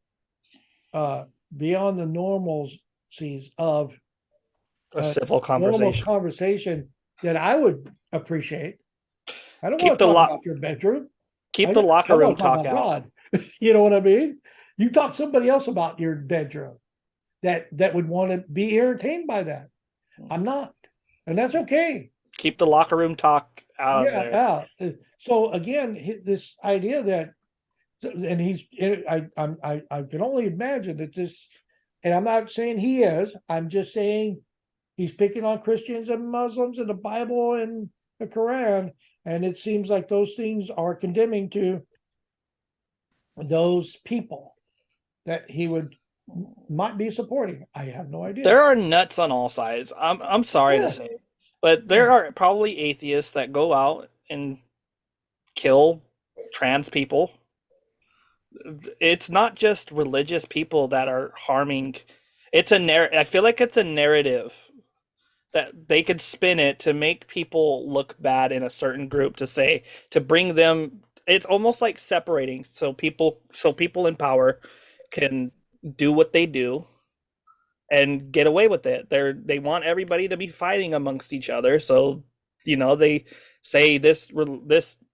beyond the normalcies of a civil conversation. Normal conversation that I would appreciate. I don't want to talk about your bedroom. Keep the locker room talk out. God. You know what I mean? You talk to somebody else about your bedroom that would want to be entertained by that. I'm not, and that's okay. Keep the locker room talk out of there. Yeah. So again, this idea that, and I can only imagine that this, and I'm not saying he is. I'm just saying he's picking on Christians and Muslims and the Bible and the Quran, and it seems like those things are condemning to those people that he might be supporting. I have no idea. There are nuts on all sides. I'm sorry to say. But there are probably atheists that go out and kill trans people. It's not just religious people that are harming. It's a I feel like it's a narrative that they could spin it to make people look bad in a certain group, to bring them. It's almost like separating, so people in power can do what they do and get away with it. They want everybody to be fighting amongst each other, so they say this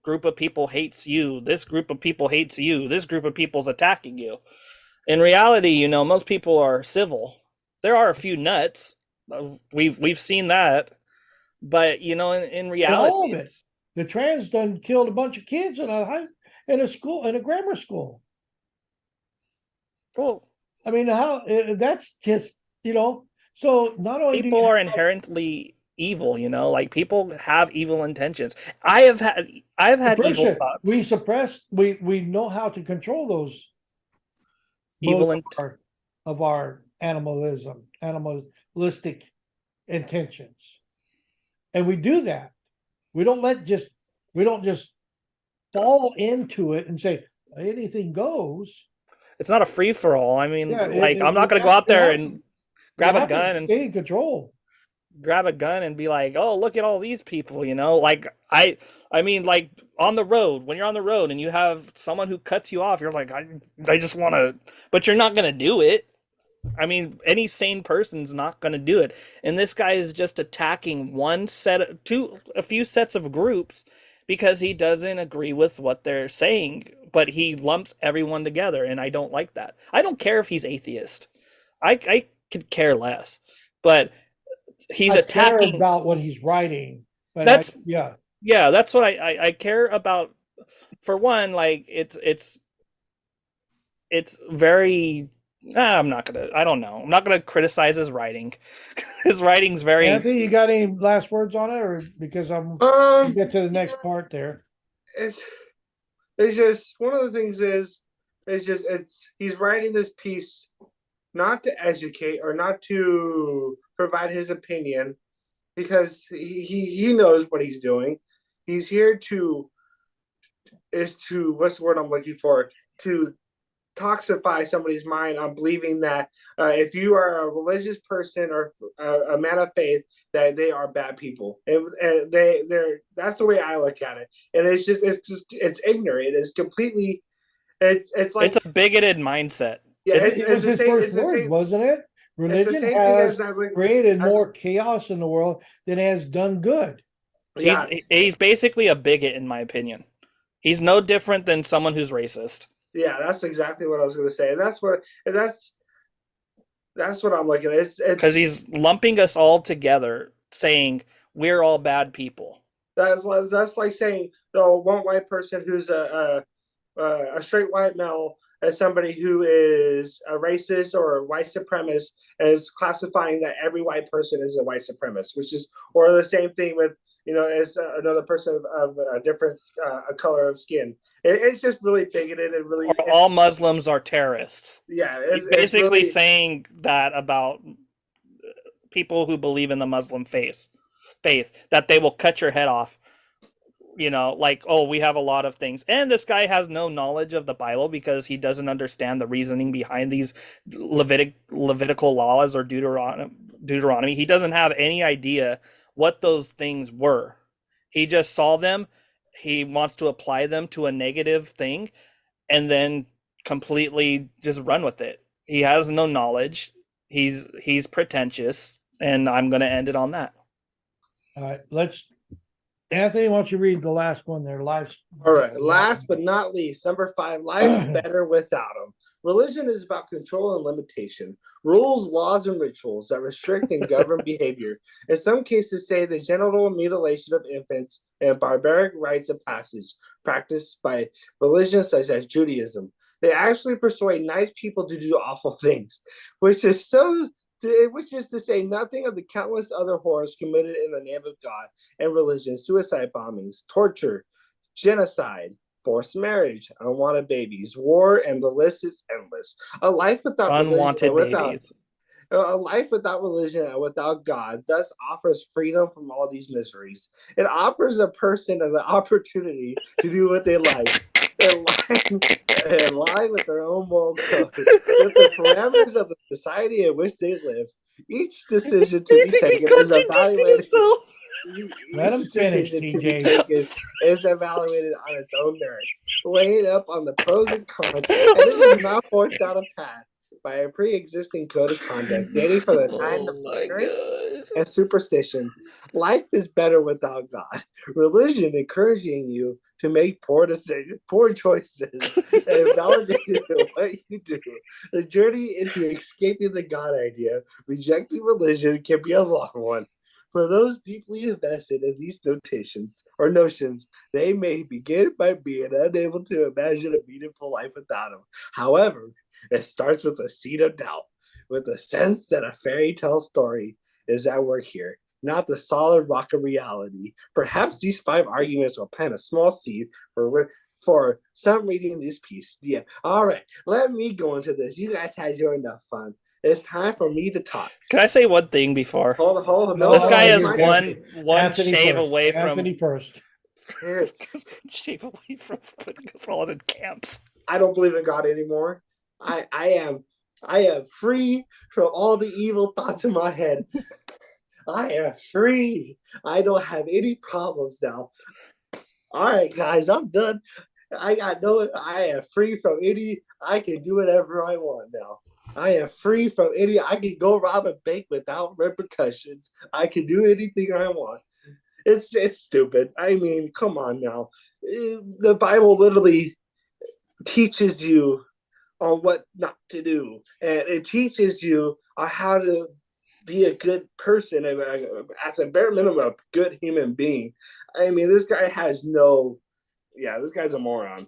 group of people hates you, this group of people hates you, this group of people's attacking you. In reality, most people are civil. There are a few nuts. We've seen that, but in And all reality, of it. The trans done killed a bunch of kids in a school, in a grammar school. well, I mean, how that's just, so not only do people you are inherently evil. Like people have evil intentions. I've had evil suppression, we thoughts, suppress, we know how to control those evil and of our animalistic intentions. And we do that. We don't just fall into it and say anything goes. it's not a free for all. I mean, Yeah, like I'm not gonna go out there and you grab a have to gun and stay in control. be like, oh, look at all these people. Like I mean, like on the road, when you're on the road and you have someone who cuts you off, you're like, I just want to, but you're not gonna do it. I mean, any sane person's not going to do it. And this guy is just attacking a few sets of groups because he doesn't agree with what they're saying, but he lumps everyone together, and I don't like that. I don't care if he's atheist. I could care less. But he's I care attacking. about what he's writing, but That's yeah. yeah, that's what I care about. For one, like it's very I'm not gonna. I don't know. I'm not gonna criticize his writing. His writing's very. Anthony, you got any last words on it, or because we'll get to the next part there? It's just one of the things is just he's writing this piece not to educate or not to provide his opinion, because he knows what he's doing. He's here to what's the word I'm looking for, to toxify somebody's mind on believing that if you are a religious person or a man of faith, that they are bad people, and they're that's the way I look at it. And it's ignorant. It's completely it's like It's a bigoted mindset. yeah, It was his first words, wasn't it? it's the Religion same thing has as I would created as, more chaos in the world than it has done good. yeah. He's basically a bigot, in my opinion. He's no different than someone who's racist. Yeah, that's exactly what I was going to say, and that's what I'm looking at. It's Because he's lumping us all together, saying we're all bad people. that's like saying the one white person who's a straight white male as somebody who is a racist or a white supremacist, and is classifying that every white person is a white supremacist, which is, or the same thing with as another person of a different color of skin. It's just really bigoted and really. Or all Muslims are terrorists. Yeah, He's basically really saying that about people who believe in the Muslim faith, that they will cut your head off. Like, oh, we have a lot of things. And this guy has no knowledge of the Bible because he doesn't understand the reasoning behind these Levitical laws or Deuteronomy. He doesn't have any idea what those things were. He just saw them. He wants to apply them to a negative thing and then completely just run with it. He has no knowledge. He's pretentious, and I'm going to end it on that. All right, Anthony, why don't you read the last one there? Life's all right. Last but not least, number 5, life's better without them. Religion is about control and limitation, rules, laws, and rituals that restrict and govern behavior. In some cases, say the genital mutilation of infants and barbaric rites of passage practiced by religions such as Judaism. They actually persuade nice people to do awful things, which is to say nothing of the countless other horrors committed in the name of God and religion: suicide bombings, torture, genocide, forced marriage, unwanted babies, war, and the list is endless. A life without unwanted religion, babies. A life without religion and without God thus offers freedom from all these miseries. It offers a person an opportunity to do what they like, in line with their own moral code, with the parameters of the society in which they live. Each decision to be taken is evaluated. Let him Each finish, decision to be TJ. taken is evaluated on its own merits, weighing up on the pros and cons, and it is not forced down a path by a pre-existing code of conduct dating from the time of ignorance and superstition. Life is better without God. Religion encouraging you to make poor decisions, poor choices, and validating what you do. The journey into escaping the God idea, rejecting religion, can be a long one. For those deeply invested in these notions, they may begin by being unable to imagine a meaningful life without them. However, it starts with a seed of doubt, with the sense that a fairy tale story is at work here, not the solid rock of reality. Perhaps these 5 arguments will plant a small seed for some reading this piece. Yeah. All right, let me go into this. You guys had your enough fun. It's time for me to talk. Can I say one thing before? Hold on. No, This guy no, is you're one Anthony shave first. away from Anthony first. shave away from putting us all in camps. I don't believe in God anymore. I am free from all the evil thoughts in my head. I am free. I don't have any problems now. All right, guys, I'm done. I am free from any. I can do whatever I want now. I am free from any. I can go rob a bank without repercussions. I can do anything I want. It's stupid. I mean, come on now. The Bible literally teaches you on what not to do, and it teaches you on how to be a good person, and at the bare minimum, a good human being. I mean, this guy has no. Yeah, this guy's a moron.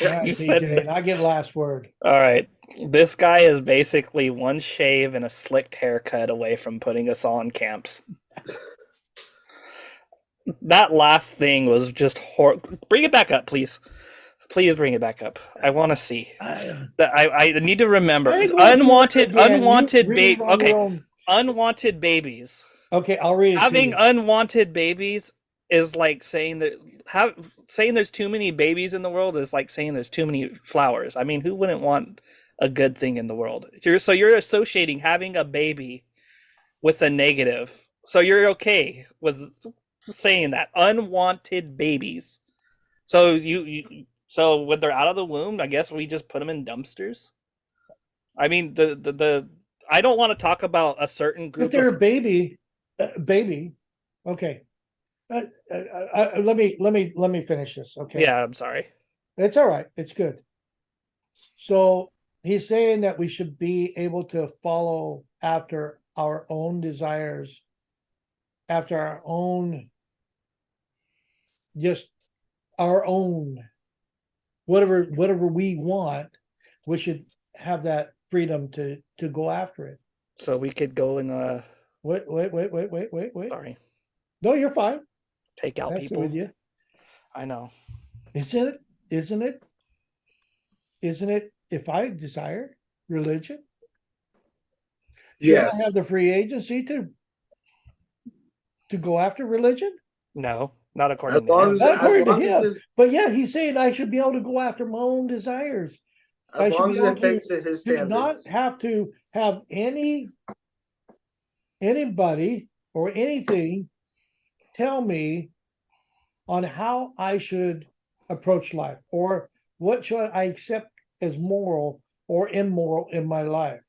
Yeah, You TJ, said and I get last word. All right. This guy is basically one shave and a slicked haircut away from putting us all in camps. That last thing was just horrible. Bring it back up, please. Please bring it back up. I want to see. I need to remember. Unwanted baby. Okay. Unwanted babies. Okay, I'll read it. Having to you. unwanted babies is like saying that saying there's too many babies in the world is like saying there's too many flowers. I mean, who wouldn't want a good thing in the world? So you're associating having a baby with a negative. So you're okay with saying that unwanted babies. So so when they're out of the womb, I guess we just put them in dumpsters. I mean, the I don't want to talk about a certain group. If they're a baby, okay. Let me finish this. Okay. Yeah, I'm sorry. It's all right. It's good. So he's saying that we should be able to follow after our own desires, after our own, just our own, whatever we want. We should have that freedom to go after it. So we could go and Wait. sorry, No, you're fine. take out That's people. with you. I know. Isn't it? If I desire religion, Yes. I have the free agency to go after religion. No, not according As to long him. as, Not according as to long him. as, But yeah, he's saying I should be able to go after my own desires. I as should long be as able it fits his to not standards. have to have anybody or anything tell me on how I should approach life, or what should I accept as moral or immoral in my life.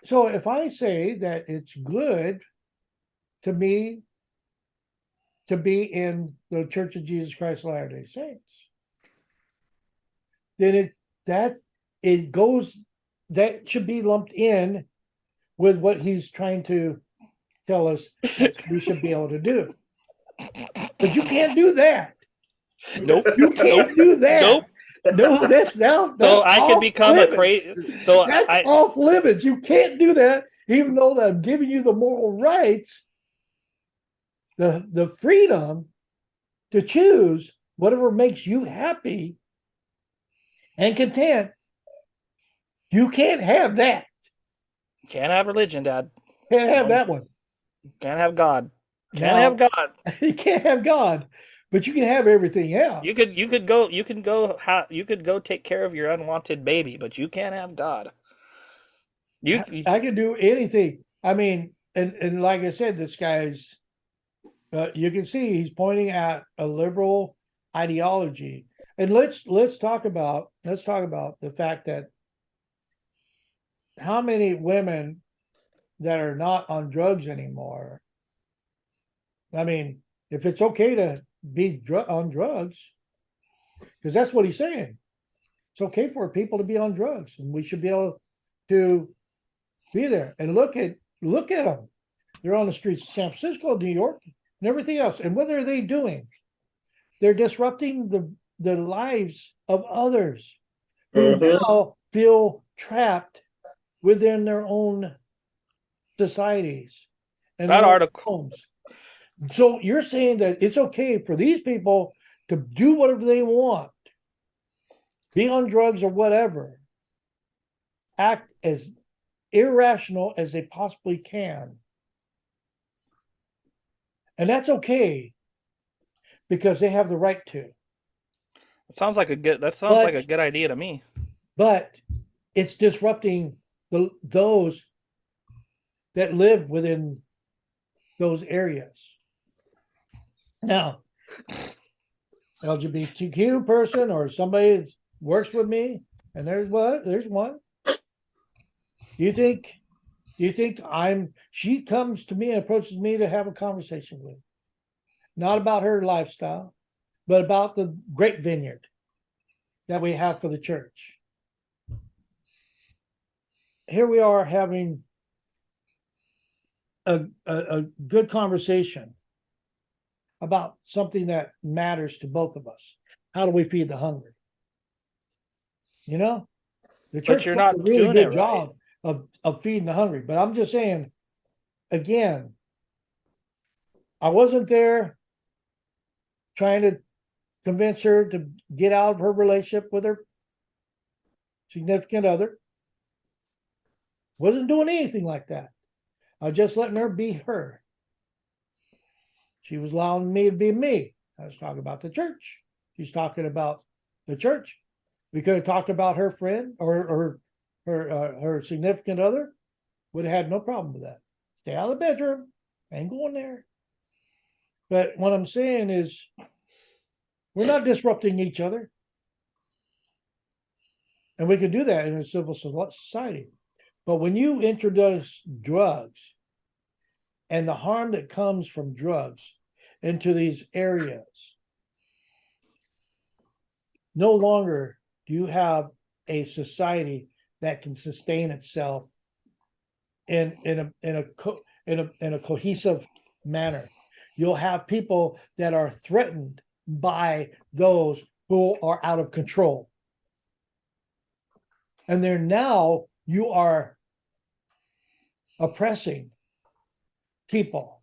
So if I say that it's good to me to be in the Church of Jesus Christ of Latter-day Saints, then that should be lumped in with what he's trying to tell us we should be able to do. But you can't do that. Nope. You can't do that. Nope. No, that's So I could become limits. a crazy. So That's off limits. You can't do that, even though that I'm giving you the moral rights, the freedom to choose whatever makes you happy and content. You can't have that. Can't have religion, Dad. Can't have No. that one. Can't have God. Can't Now, have God. you can't have God, but you can have everything else. You could go take care of your unwanted baby, but you can't have God. I can do anything. I mean, and like I said, this guy's. You can see he's pointing at a liberal ideology, and let's talk about the fact that how many women that are not on drugs anymore. I mean, if it's okay to be on drugs, because that's what he's saying. It's okay for people to be on drugs, and we should be able to be there. And look at them. They're on the streets of San Francisco, New York, and everything else. And what are they doing? They're disrupting the lives of others who now feel trapped within their own societies and That their article. homes. So you're saying that it's okay for these people to do whatever they want, be on drugs or whatever, act as irrational as they possibly can. And that's okay because they have the right to. That sounds like a good idea to me. But it's disrupting those that live within those areas. Now, LGBTQ person or somebody that works with me, and there's one. You think she comes to me and approaches me to have a conversation with, not about her lifestyle, but about the great vineyard that we have for the church. Here we are having a good conversation about something that matters to both of us. How do we feed the hungry? You know, the church But you're does not a really doing good it job of feeding the hungry. But I'm just saying, again, I wasn't there trying to convince her to get out of her relationship with her significant other. Wasn't doing anything like that. I was just letting her be her. She was allowing me to be me. I was talking about the church. She's talking about the church. We could have talked about her friend or her significant other. Would have had no problem with that. Stay out of the bedroom. Ain't going there. But what I'm saying is, we're not disrupting each other. And we can do that in a civil society. But when you introduce drugs and the harm that comes from drugs into these areas, no longer do you have a society that can sustain itself in a cohesive manner. You'll have people that are threatened by those who are out of control. And they're now, you are oppressing people.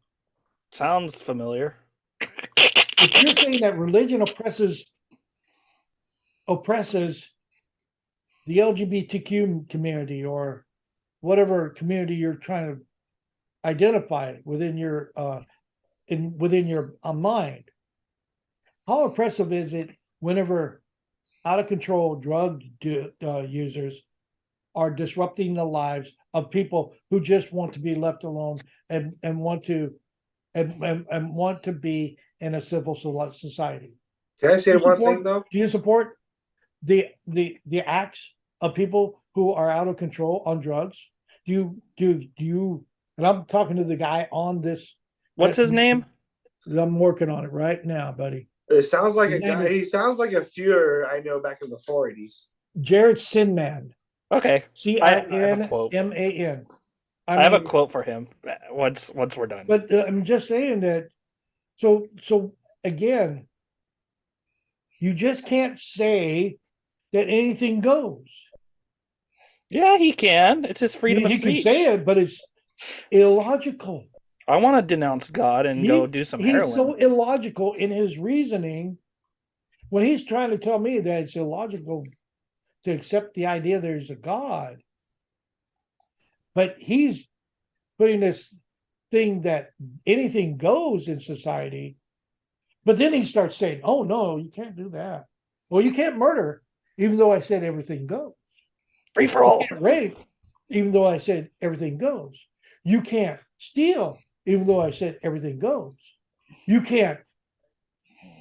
Sounds familiar. If you're saying that religion oppresses the LGBTQ community or whatever community you're trying to identify within your mind, how oppressive is it whenever out of control drug users are disrupting the lives of people who just want to be left alone and want to be in a civil society? Can I say one thing though? Do you support the acts of people who are out of control on drugs? Do you? And I'm talking to the guy on this. What's his name? I'm working on it right now, buddy. It sounds like a guy. He sounds like a Führer I know back in the 40s. Jared Cinman. Okay. Cinman. I have a quote for him once we're done. But I'm just saying that. So again, you just can't say that anything goes. Yeah, he can. It's his freedom of speech. He can say it, but it's illogical. I want to denounce God and go do some heroin. He's so illogical in his reasoning when he's trying to tell me that it's illogical to accept the idea there's a God. But he's putting this thing that anything goes in society. But then he starts saying, oh, no, you can't do that. Well, you can't murder, even though I said everything goes. Free for all. You can't rape, even though I said everything goes. You can't steal, even though I said everything goes. You can't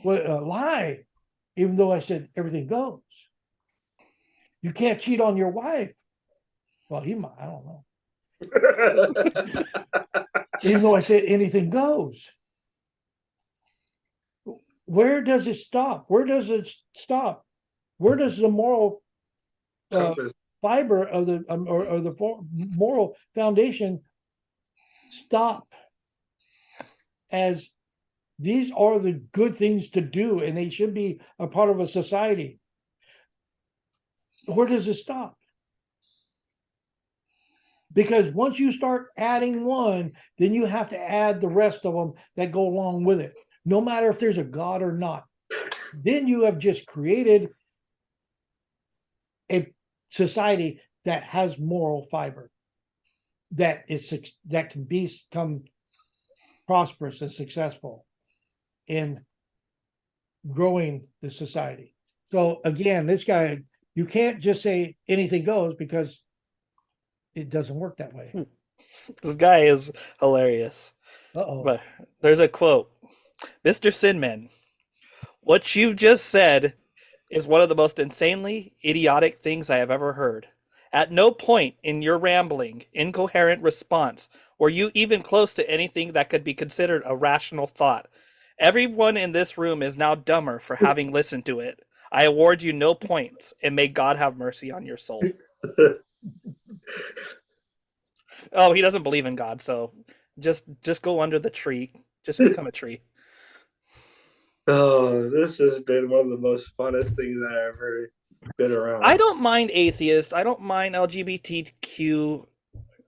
lie, even though I said everything goes. You can't cheat on your wife. Well, he might, I don't know. Even though I said anything goes. Where does it stop? Where does it stop? Where does the moral fiber of the or the moral foundation stop? As these are the good things to do, and they should be a part of a society. Where does it stop? Because once you start adding one, then you have to add the rest of them that go along with it, no matter if there's a God or not. Then you have just created a society that has moral fiber, that can become prosperous and successful in growing the society. So again, this guy, you can't just say anything goes, because it doesn't work that way. This guy is hilarious. But there's a quote. Mr. Cinman, what you've just said is one of the most insanely idiotic things I have ever heard. At no point in your rambling, incoherent response were you even close to anything that could be considered a rational thought. Everyone in this room is now dumber for having listened to it. I award you no points, and may God have mercy on your soul. Oh, he doesn't believe in God, so just go under the tree. Just become a tree. Oh, this has been one of the most funnest things I've ever been around. I don't mind atheists. I don't mind LGBTQ.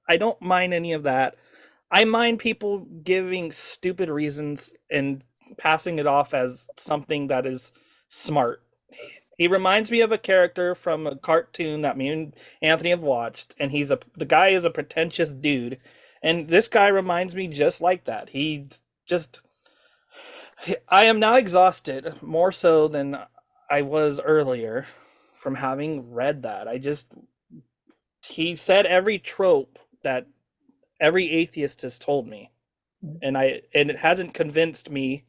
I don't mind any of that. I mind people giving stupid reasons and passing it off as something that is smart. He reminds me of a character from a cartoon that me and Anthony have watched, and the guy is a pretentious dude, and this guy reminds me just like that. I am now exhausted, more so than I was earlier, from having read that. He said every trope that every atheist has told me, and it hasn't convinced me.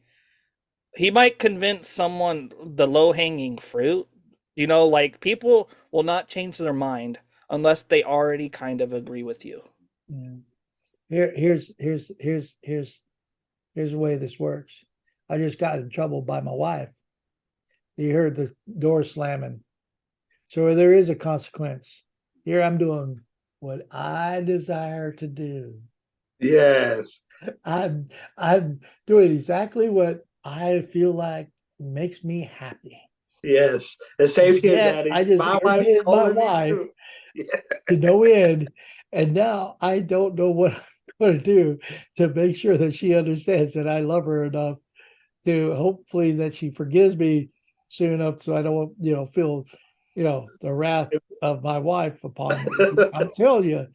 He might convince someone the low-hanging fruit. Like, people will not change their mind unless they already kind of agree with you. Yeah. Here's the way this works. I just got in trouble by my wife. You heard the door slamming. So there is a consequence. Here I'm doing what I desire to do. Yes. I'm doing exactly what I feel like makes me happy. Yes. The same here, Daddy. I just irritated my wife to no end. And now I don't know what I'm going to do to make sure that she understands that I love her enough to hopefully that she forgives me soon enough, so I don't, feel, the wrath of my wife upon me. I'm telling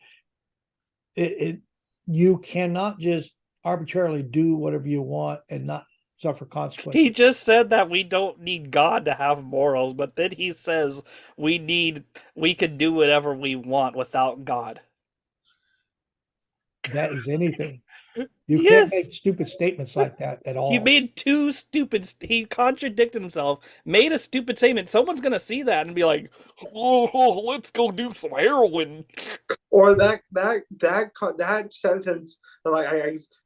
you, you cannot just arbitrarily do whatever you want and not suffer consequences. He just said that we don't need God to have morals, but then he says we can do whatever we want without God. That is anything. You can't make stupid statements like that at all. He made he contradicted himself, made a stupid statement. Someone's going to see that and be like, oh, let's go do some heroin. Or that sentence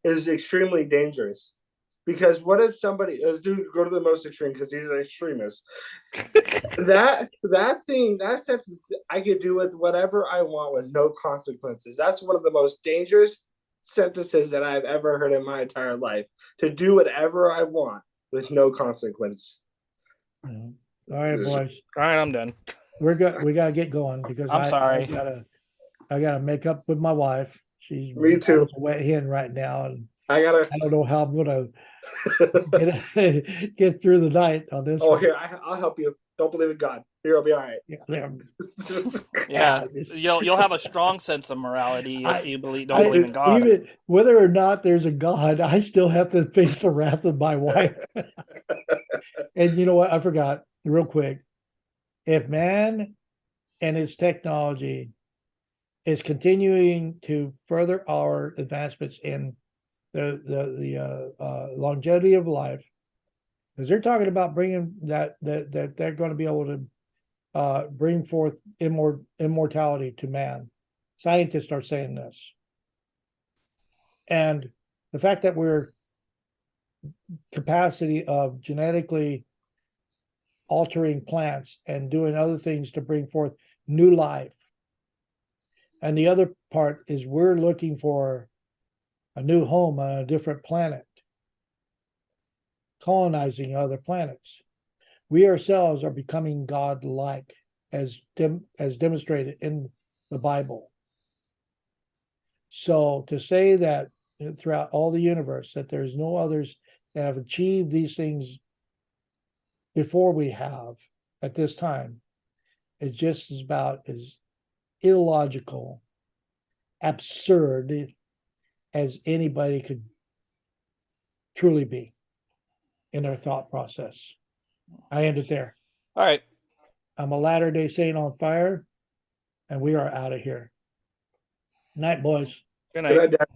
is extremely dangerous. Because what if somebody, let's go to the most extreme because he's an extremist. that sentence, I could do with whatever I want with no consequences. That's one of the most dangerous sentences that I've ever heard in my entire life. To do whatever I want with no consequence. All right, boys. All right, I'm done. We gotta get going because I'm sorry. I gotta make up with my wife. She's me too. A wet hen right now, and I don't know how I'm gonna get through the night on this. Oh, here, I'll help you. Don't believe in God. You'll be all right. Yeah, this- you'll have a strong sense of morality if you don't I- believe in God. Even whether or not there's a God, I still have to face the wrath of my wife. And you know what? I forgot real quick. If man and his technology is continuing to further our advancements in the longevity of life, because they're talking about bringing that they're going to be able to bring forth immortality to man. Scientists are saying this, and the fact that we're capacity of genetically altering plants and doing other things to bring forth new life. And the other part is we're looking for a new home on a different planet, colonizing other planets. We ourselves are becoming God-like, as demonstrated in the Bible. So to say that throughout all the universe that there's no others that have achieved these things before we have at this time is just about as illogical, absurd as anybody could truly be in their thought process. I end it there. All right. I'm a Latter-day Saint on fire, and we are out of here. Night, boys. Good Good night. night, Dad.